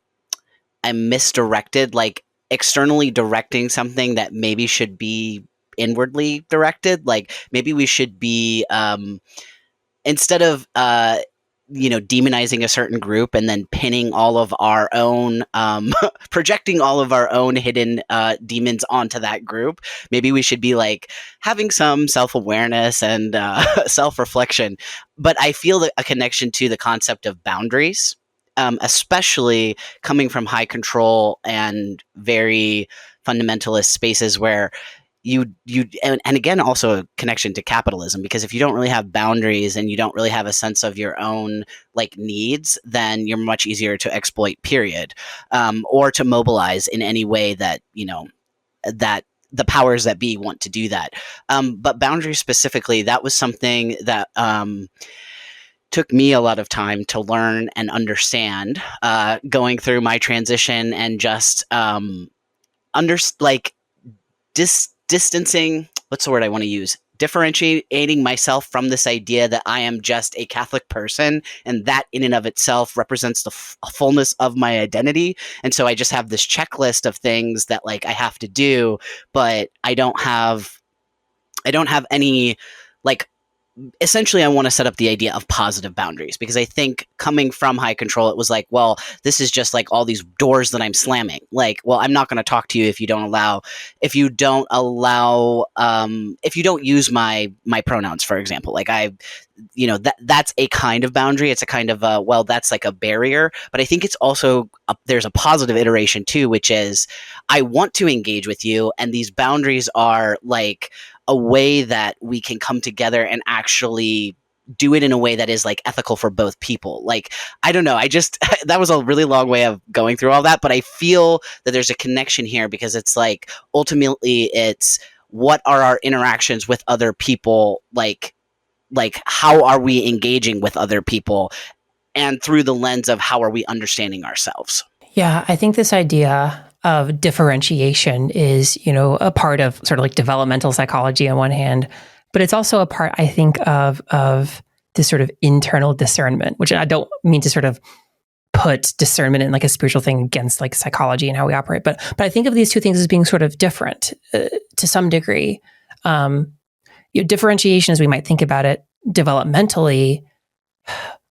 misdirected, like externally directing something that maybe should be inwardly directed. Like maybe we should be instead of demonizing a certain group and then pinning all of our own, projecting all of our own hidden demons onto that group. Maybe we should be like having some self-awareness and self-reflection. But I feel a connection to the concept of boundaries, especially coming from high control and very fundamentalist spaces where and again, also a connection to capitalism, because if you don't really have boundaries and you don't really have a sense of your own like needs, then you're much easier to exploit, period, or to mobilize in any way that, that the powers that be want to do that. But boundaries specifically, that was something that took me a lot of time to learn and understand, going through my transition and just distancing, what's the word I want to use? Differentiating myself from this idea that I am just a Catholic person, and that in and of itself represents the fullness of my identity. And so I just have this checklist of things that like I have to do, but I don't have any like. Essentially, I want to set up the idea of positive boundaries, because I think coming from high control, it was like, well, this is just like all these doors that I'm slamming. Like, well, I'm not going to talk to you if you don't use my pronouns, for example. Like that's a kind of boundary. It's a kind of that's like a barrier. But I think it's also there's a positive iteration too, which is I want to engage with you, and these boundaries are like a way that we can come together and actually do it in a way that is like ethical for both people. Like, I don't know. That was a really long way of going through all that, but I feel that there's a connection here, because it's like, ultimately it's what are our interactions with other people? Like how are we engaging with other people, and through the lens of how are we understanding ourselves? Yeah, I think this idea of differentiation is, a part of sort of like developmental psychology on one hand, but it's also a part, I think, of this sort of internal discernment, which I don't mean to sort of put discernment in like a spiritual thing against like psychology and how we operate, but I think of these two things as being sort of different to some degree. differentiation, as we might think about it developmentally,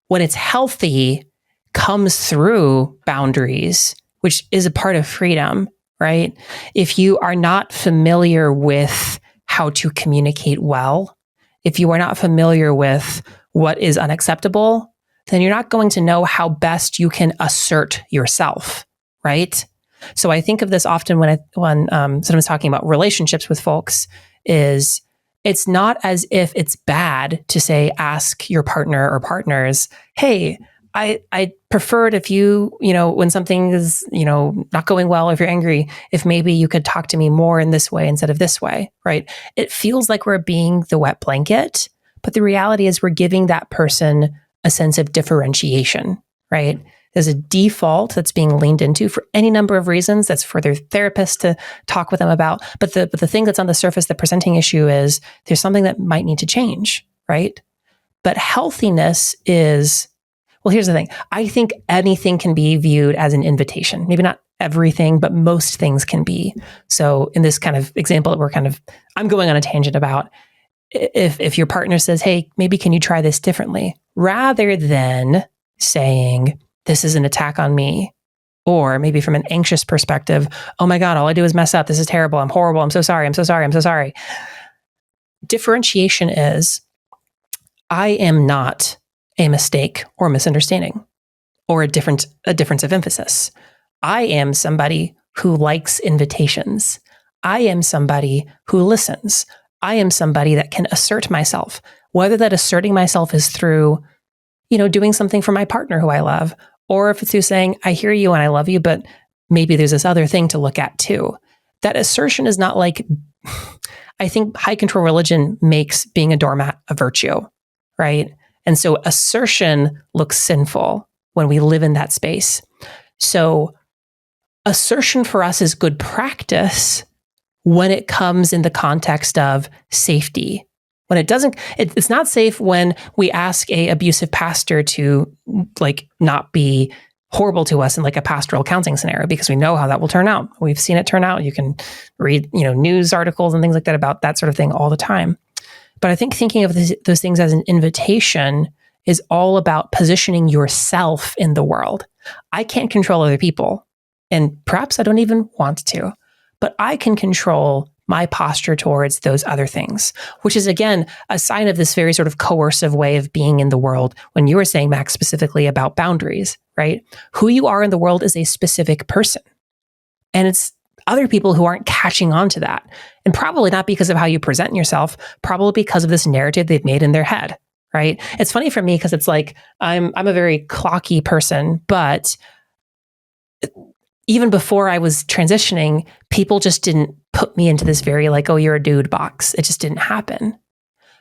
when it's healthy, comes through boundaries, which is a part of freedom, right? If you are not familiar with how to communicate well, if you are not familiar with what is unacceptable, then you're not going to know how best you can assert yourself, right? So I think of this often when someone's talking about relationships with folks, is it's not as if it's bad to say, ask your partner or partners, hey, I prefer it if you, when something is, not going well, if you're angry, if maybe you could talk to me more in this way instead of this way, right? It feels like we're being the wet blanket, but the reality is we're giving that person a sense of differentiation, right? There's a default that's being leaned into for any number of reasons. That's for their therapist to talk with them about. But the thing that's on the surface, the presenting issue is there's something that might need to change, right? But healthiness is, well, here's the thing. I think anything can be viewed as an invitation. Maybe not everything, but most things can be. So in this kind of example that I'm going on a tangent about, if your partner says, hey, maybe can you try this differently? Rather than saying, this is an attack on me, or maybe from an anxious perspective, oh my God, all I do is mess up. This is terrible. I'm horrible. I'm so sorry. I'm so sorry. I'm so sorry. Differentiation is, I am not a mistake or misunderstanding or a difference of emphasis. I am somebody who likes invitations. I am somebody who listens. I am somebody that can assert myself, whether that asserting myself is through, doing something for my partner who I love, or if it's through saying, I hear you and I love you, but maybe there's this other thing to look at too. That assertion is not like, I think high control religion makes being a doormat a virtue, right? And so assertion looks sinful when we live in that space. So assertion for us is good practice when it comes in the context of safety. When it doesn't, it's not safe when we ask a abusive pastor to not be horrible to us in a pastoral counseling scenario, because we know how that will turn out. We've seen it turn out. You can read, news articles and things like that about that sort of thing all the time. But I think thinking of those things as an invitation is all about positioning yourself in the world. I can't control other people, and perhaps I don't even want to, but I can control my posture towards those other things, which is, again, a sign of this very sort of coercive way of being in the world. When you were saying, Max, specifically about boundaries, right? Who you are in the world is a specific person. And it's other people who aren't catching on to that. And probably not because of how you present yourself, probably because of this narrative they've made in their head, right? It's funny for me because it's like, I'm a very clocky person, but even before I was transitioning, people just didn't put me into this very oh, you're a dude box. It just didn't happen.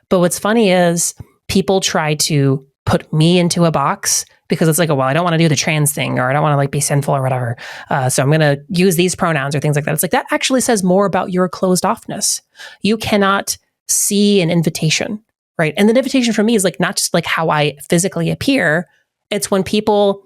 But what's funny is people try to put me into a box because it's well, I don't want to do the trans thing, or I don't want to be sinful or whatever. So I'm going to use these pronouns or things like that. It's that actually says more about your closed offness. You cannot see an invitation, right? And the invitation for me is not just how I physically appear. It's when people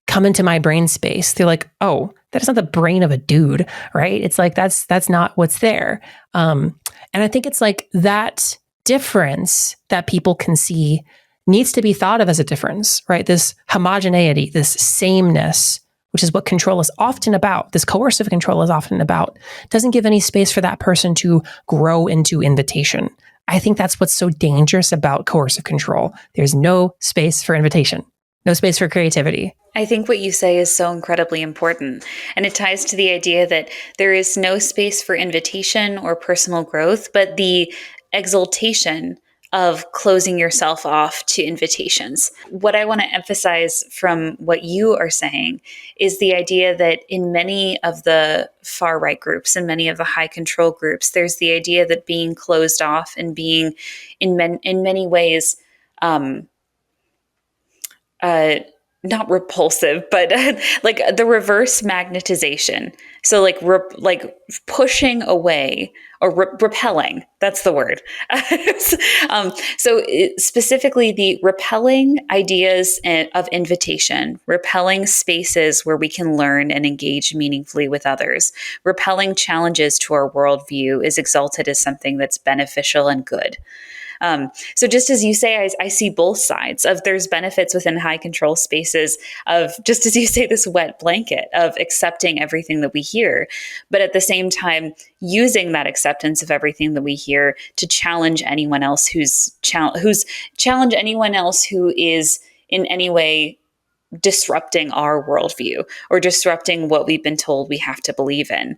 come into my brain space, they're oh, that is not the brain of a dude, right? It's that's not what's there. And I think it's that difference that people can see needs to be thought of as a difference, right? This homogeneity, this sameness, which is what control is often about, this coercive control is often about, doesn't give any space for that person to grow into invitation. I think that's what's so dangerous about coercive control. There's no space for invitation, no space for creativity. I think what you say is so incredibly important. And it ties to the idea that there is no space for invitation or personal growth, but the exaltation of closing yourself off to invitations. What I want to emphasize from what you are saying is the idea that in many of the far right groups and many of the high control groups, there's the idea that being closed off and being in many ways not repulsive, but like the reverse magnetization. So like pushing away or repelling. That's the word. Specifically, the repelling ideas of invitation, repelling spaces where we can learn and engage meaningfully with others, repelling challenges to our worldview is exalted as something that's beneficial and good. So just as you say, I see both sides of there's benefits within high control spaces of, just as you say, this wet blanket of accepting everything that we hear, but at the same time, using that acceptance of everything that we hear to challenge anyone else who's challenge anyone else who is in any way disrupting our worldview or disrupting what we've been told we have to believe in.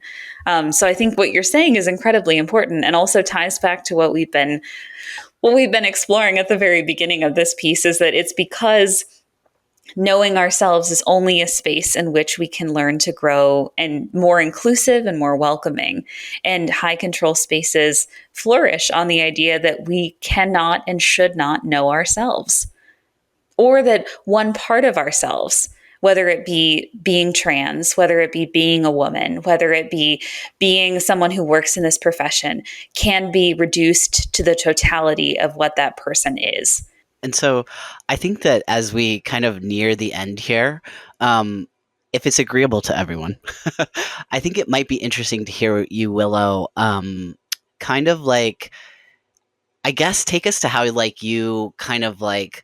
So I think what you're saying is incredibly important and also ties back to what we've been exploring at the very beginning of this piece, is that it's because knowing ourselves is only a space in which we can learn to grow and more inclusive and more welcoming. And high control spaces flourish on the idea that we cannot and should not know ourselves, or that one part of ourselves, whether it be being trans, whether it be being a woman, whether it be being someone who works in this profession, can be reduced to the totality of what that person is. And so I think that as we kind of near the end here, if it's agreeable to everyone, I think it might be interesting to hear you, Willow, kind of like, I guess, take us to how like you kind of like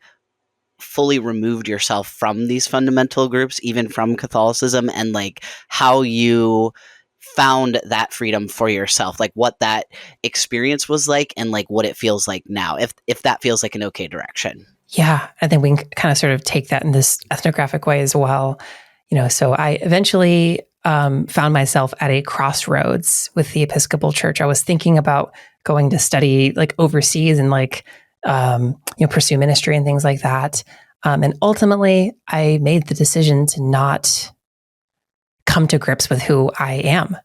fully removed yourself from these fundamental groups, even from Catholicism, and like how you found that freedom for yourself, like what that experience was like and like what it feels like now, if that feels like an okay direction. Yeah, I think we can kind of sort of take that in this ethnographic way as well. So I eventually found myself at a crossroads with the Episcopal Church. I was thinking about going to study like overseas and like pursue ministry and things like that. And ultimately, I made the decision to not come to grips with who I am.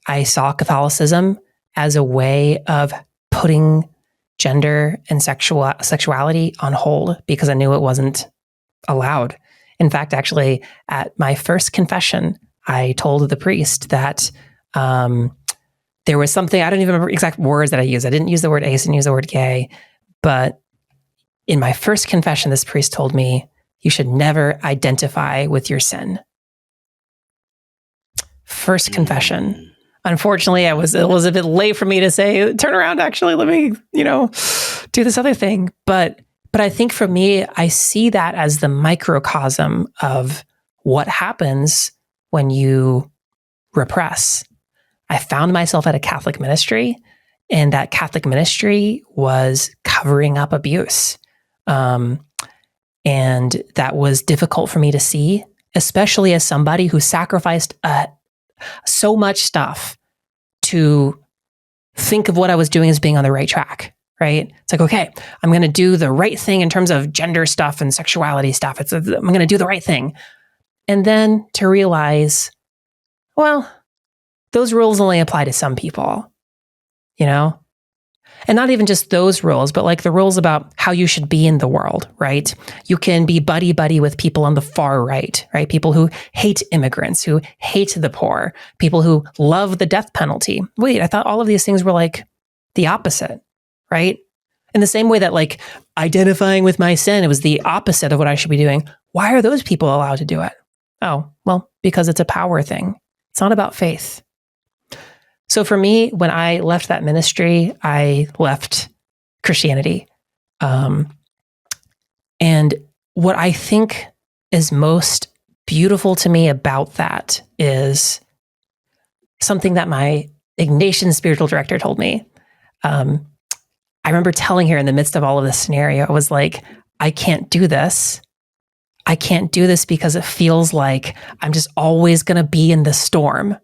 I saw Catholicism as a way of putting gender and sexuality on hold because I knew it wasn't allowed. In fact, actually, at my first confession, I told the priest that there was something, I don't even remember exact words that I used. I didn't use the word ace, didn't use the word gay. But in my first confession, this priest told me, you should never identify with your sin. First confession. Unfortunately, it was a bit late for me to say, turn around, actually, let me, do this other thing. But I think for me, I see that as the microcosm of what happens when you repress. I found myself at a Catholic ministry, and that Catholic ministry was covering up abuse. And that was difficult for me to see, especially as somebody who sacrificed so much stuff to think of what I was doing as being on the right track, right? It's like, okay, I'm going to do the right thing in terms of gender stuff and sexuality stuff. I'm going to do the right thing. And then to realize, well, those rules only apply to some people, And not even just those rules, but like the rules about how you should be in the world, right? You can be buddy-buddy with people on the far right? People who hate immigrants, who hate the poor, people who love the death penalty. Wait, I thought all of these things were like the opposite, right? In the same way that like identifying with my sin, it was the opposite of what I should be doing. Why are those people allowed to do it? Oh, well, because it's a power thing. It's not about faith. So for me, when I left that ministry, I left Christianity. And what I think is most beautiful to me about that is something that my Ignatian spiritual director told me. I remember telling her in the midst of all of this scenario, I was like, I can't do this. I can't do this because it feels like I'm just always going to be in the storm.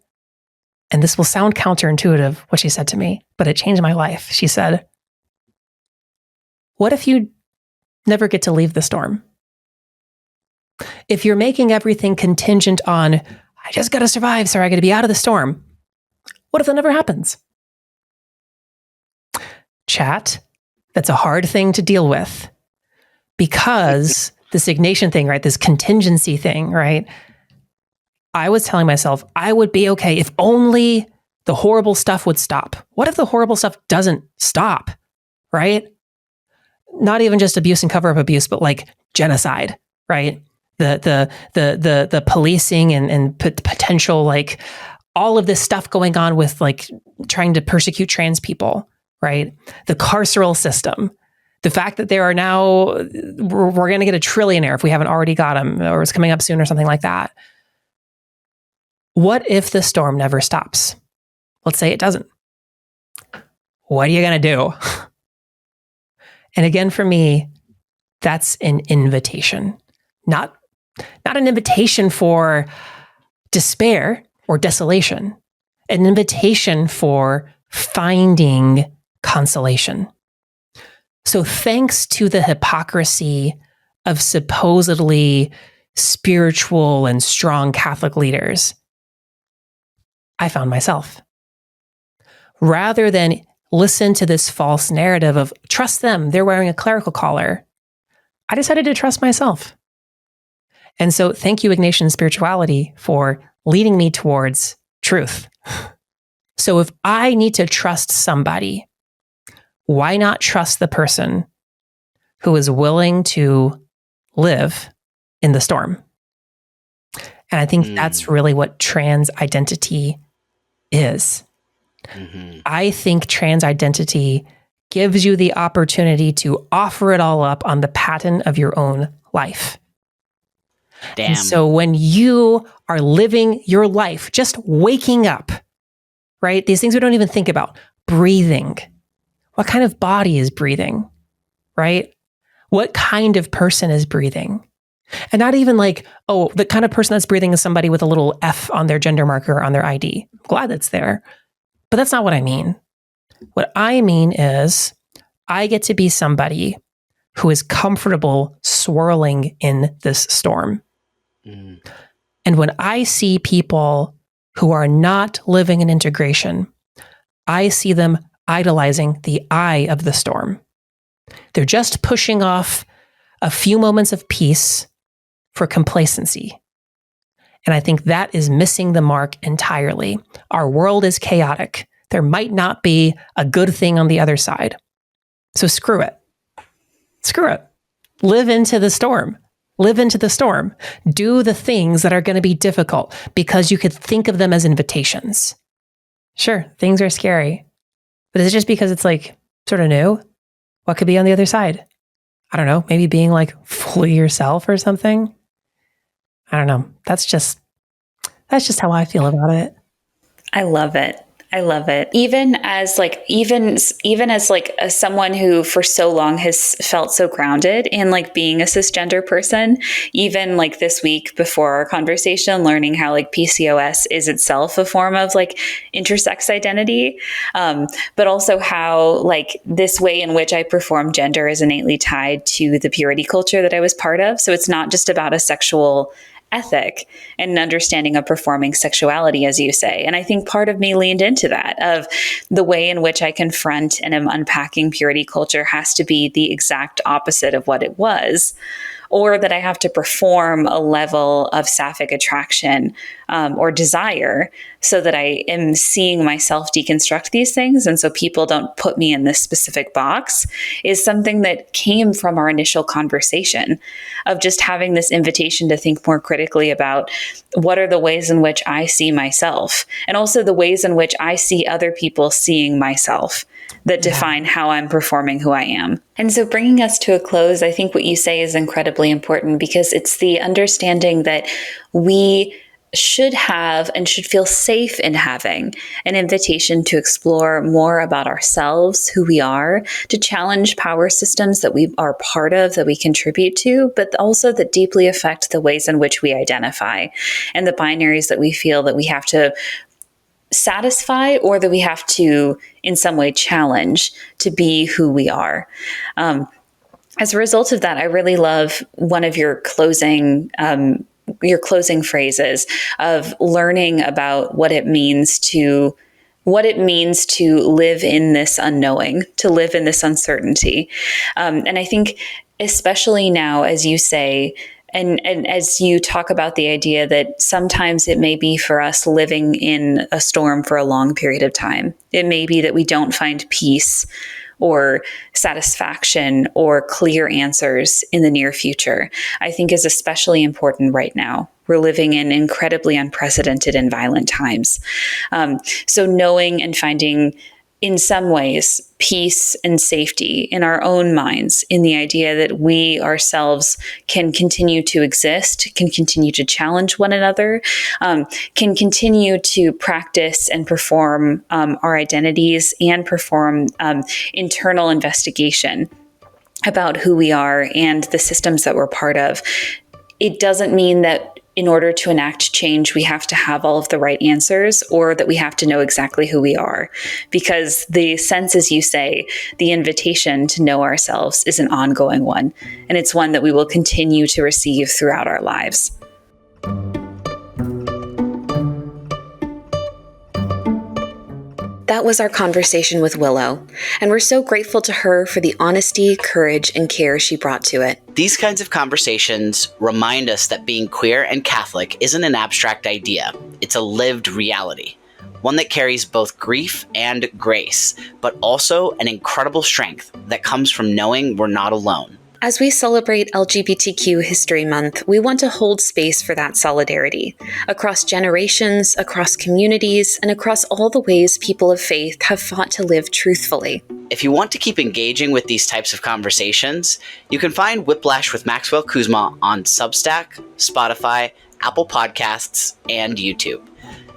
And this will sound counterintuitive, what she said to me, but it changed my life. She said, what if you never get to leave the storm? If you're making everything contingent on, I just got to survive, so I got to be out of the storm. What if that never happens? Chat, that's a hard thing to deal with because this Ignatian thing, right? This contingency thing, right? I was telling myself I would be okay if only the horrible stuff would stop. What if the horrible stuff doesn't stop, right? Not even just abuse and cover-up abuse, but like genocide, right? The policing and potential, like all of this stuff going on with like trying to persecute trans people, right? The carceral system, the fact that there are now, we're going to get a trillionaire if we haven't already got him, or it's coming up soon or something like that. What if the storm never stops? Let's say it doesn't. What are you going to do? And again, for me, that's an invitation, not an invitation for despair or desolation, an invitation for finding consolation. So thanks to the hypocrisy of supposedly spiritual and strong Catholic leaders, I found myself. Rather than listen to this false narrative of trust them, they're wearing a clerical collar, I decided to trust myself. And so thank you, Ignatian spirituality, for leading me towards truth. So if I need to trust somebody, why not trust the person who is willing to live in the storm? And I think that's really what trans identity is. Mm-hmm. I think trans identity gives you the opportunity to offer it all up on the pattern of your own life. Damn. And so when you are living your life, just waking up, right? These things we don't even think about. Breathing. What kind of body is breathing, right? What kind of person is breathing? And not even like, oh, the kind of person that's breathing is somebody with a little F on their gender marker on their ID. I'm glad that's there. But that's not what I mean. What I mean is I get to be somebody who is comfortable swirling in this storm. Mm. And when I see people who are not living in integration, I see them idolizing the eye of the storm. They're just pushing off a few moments of peace for complacency. And I think that is missing the mark entirely. Our world is chaotic. There might not be a good thing on the other side. So screw it. Screw it. Live into the storm. Live into the storm. Do the things that are going to be difficult because you could think of them as invitations. Sure, things are scary. But is it just because it's like sort of new? What could be on the other side? I don't know. Maybe being like fully yourself or something. I don't know. That's just how I feel about it. I love it. I love it. Even as someone who for so long has felt so grounded in like being a cisgender person, even like this week before our conversation, learning how like PCOS is itself a form of like intersex identity, but also how like this way in which I perform gender is innately tied to the purity culture that I was part of. So it's not just about a sexual ethic and an understanding of performing sexuality, as you say. And I think part of me leaned into that, of the way in which I confront and am unpacking purity culture has to be the exact opposite of what it was, or that I have to perform a level of sapphic attraction or desire so that I am seeing myself deconstruct these things. And so people don't put me in this specific box is something that came from our initial conversation of just having this invitation to think more critically about what are the ways in which I see myself, and also the ways in which I see other people seeing myself that define how I'm performing who I am. And so bringing us to a close, I think what you say is incredibly important, because it's the understanding that we should have and should feel safe in having an invitation to explore more about ourselves, who we are, to challenge power systems that we are part of, that we contribute to, but also that deeply affect the ways in which we identify and the binaries that we feel that we have to satisfy or that we have to in some way challenge to be who we are. As a result of that, I really love one of your closing phrases of learning about what it means to live in this unknowing, to live in this uncertainty. And I think especially now, as you say, and as you talk about the idea that sometimes it may be for us living in a storm for a long period of time. It may be that we don't find peace or satisfaction or clear answers in the near future, I think is especially important right now. We're living in incredibly unprecedented and violent times. So knowing and finding, in some ways, peace and safety in our own minds, in the idea that we ourselves can continue to exist, can continue to challenge one another, can continue to practice and perform our identities and perform internal investigation about who we are and the systems that we're part of. It doesn't mean that in order to enact change, we have to have all of the right answers or that we have to know exactly who we are. Because the sense, as you say, the invitation to know ourselves is an ongoing one. And it's one that we will continue to receive throughout our lives. That was our conversation with Willow, and we're so grateful to her for the honesty, courage, and care she brought to it. These kinds of conversations remind us that being queer and Catholic isn't an abstract idea. It's a lived reality, one that carries both grief and grace, but also an incredible strength that comes from knowing we're not alone. As we celebrate LGBTQ History Month, we want to hold space for that solidarity across generations, across communities, and across all the ways people of faith have fought to live truthfully. If you want to keep engaging with these types of conversations, you can find Whiplash with Maxwell Kuzma on Substack, Spotify, Apple Podcasts, and YouTube.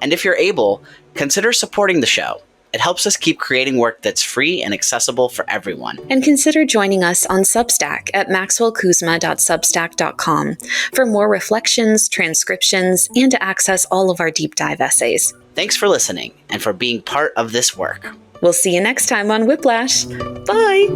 And if you're able, consider supporting the show. It helps us keep creating work that's free and accessible for everyone. And consider joining us on Substack at maxwellkuzma.substack.com for more reflections, transcriptions, and to access all of our deep dive essays. Thanks for listening and for being part of this work. We'll see you next time on Whiplash. Bye!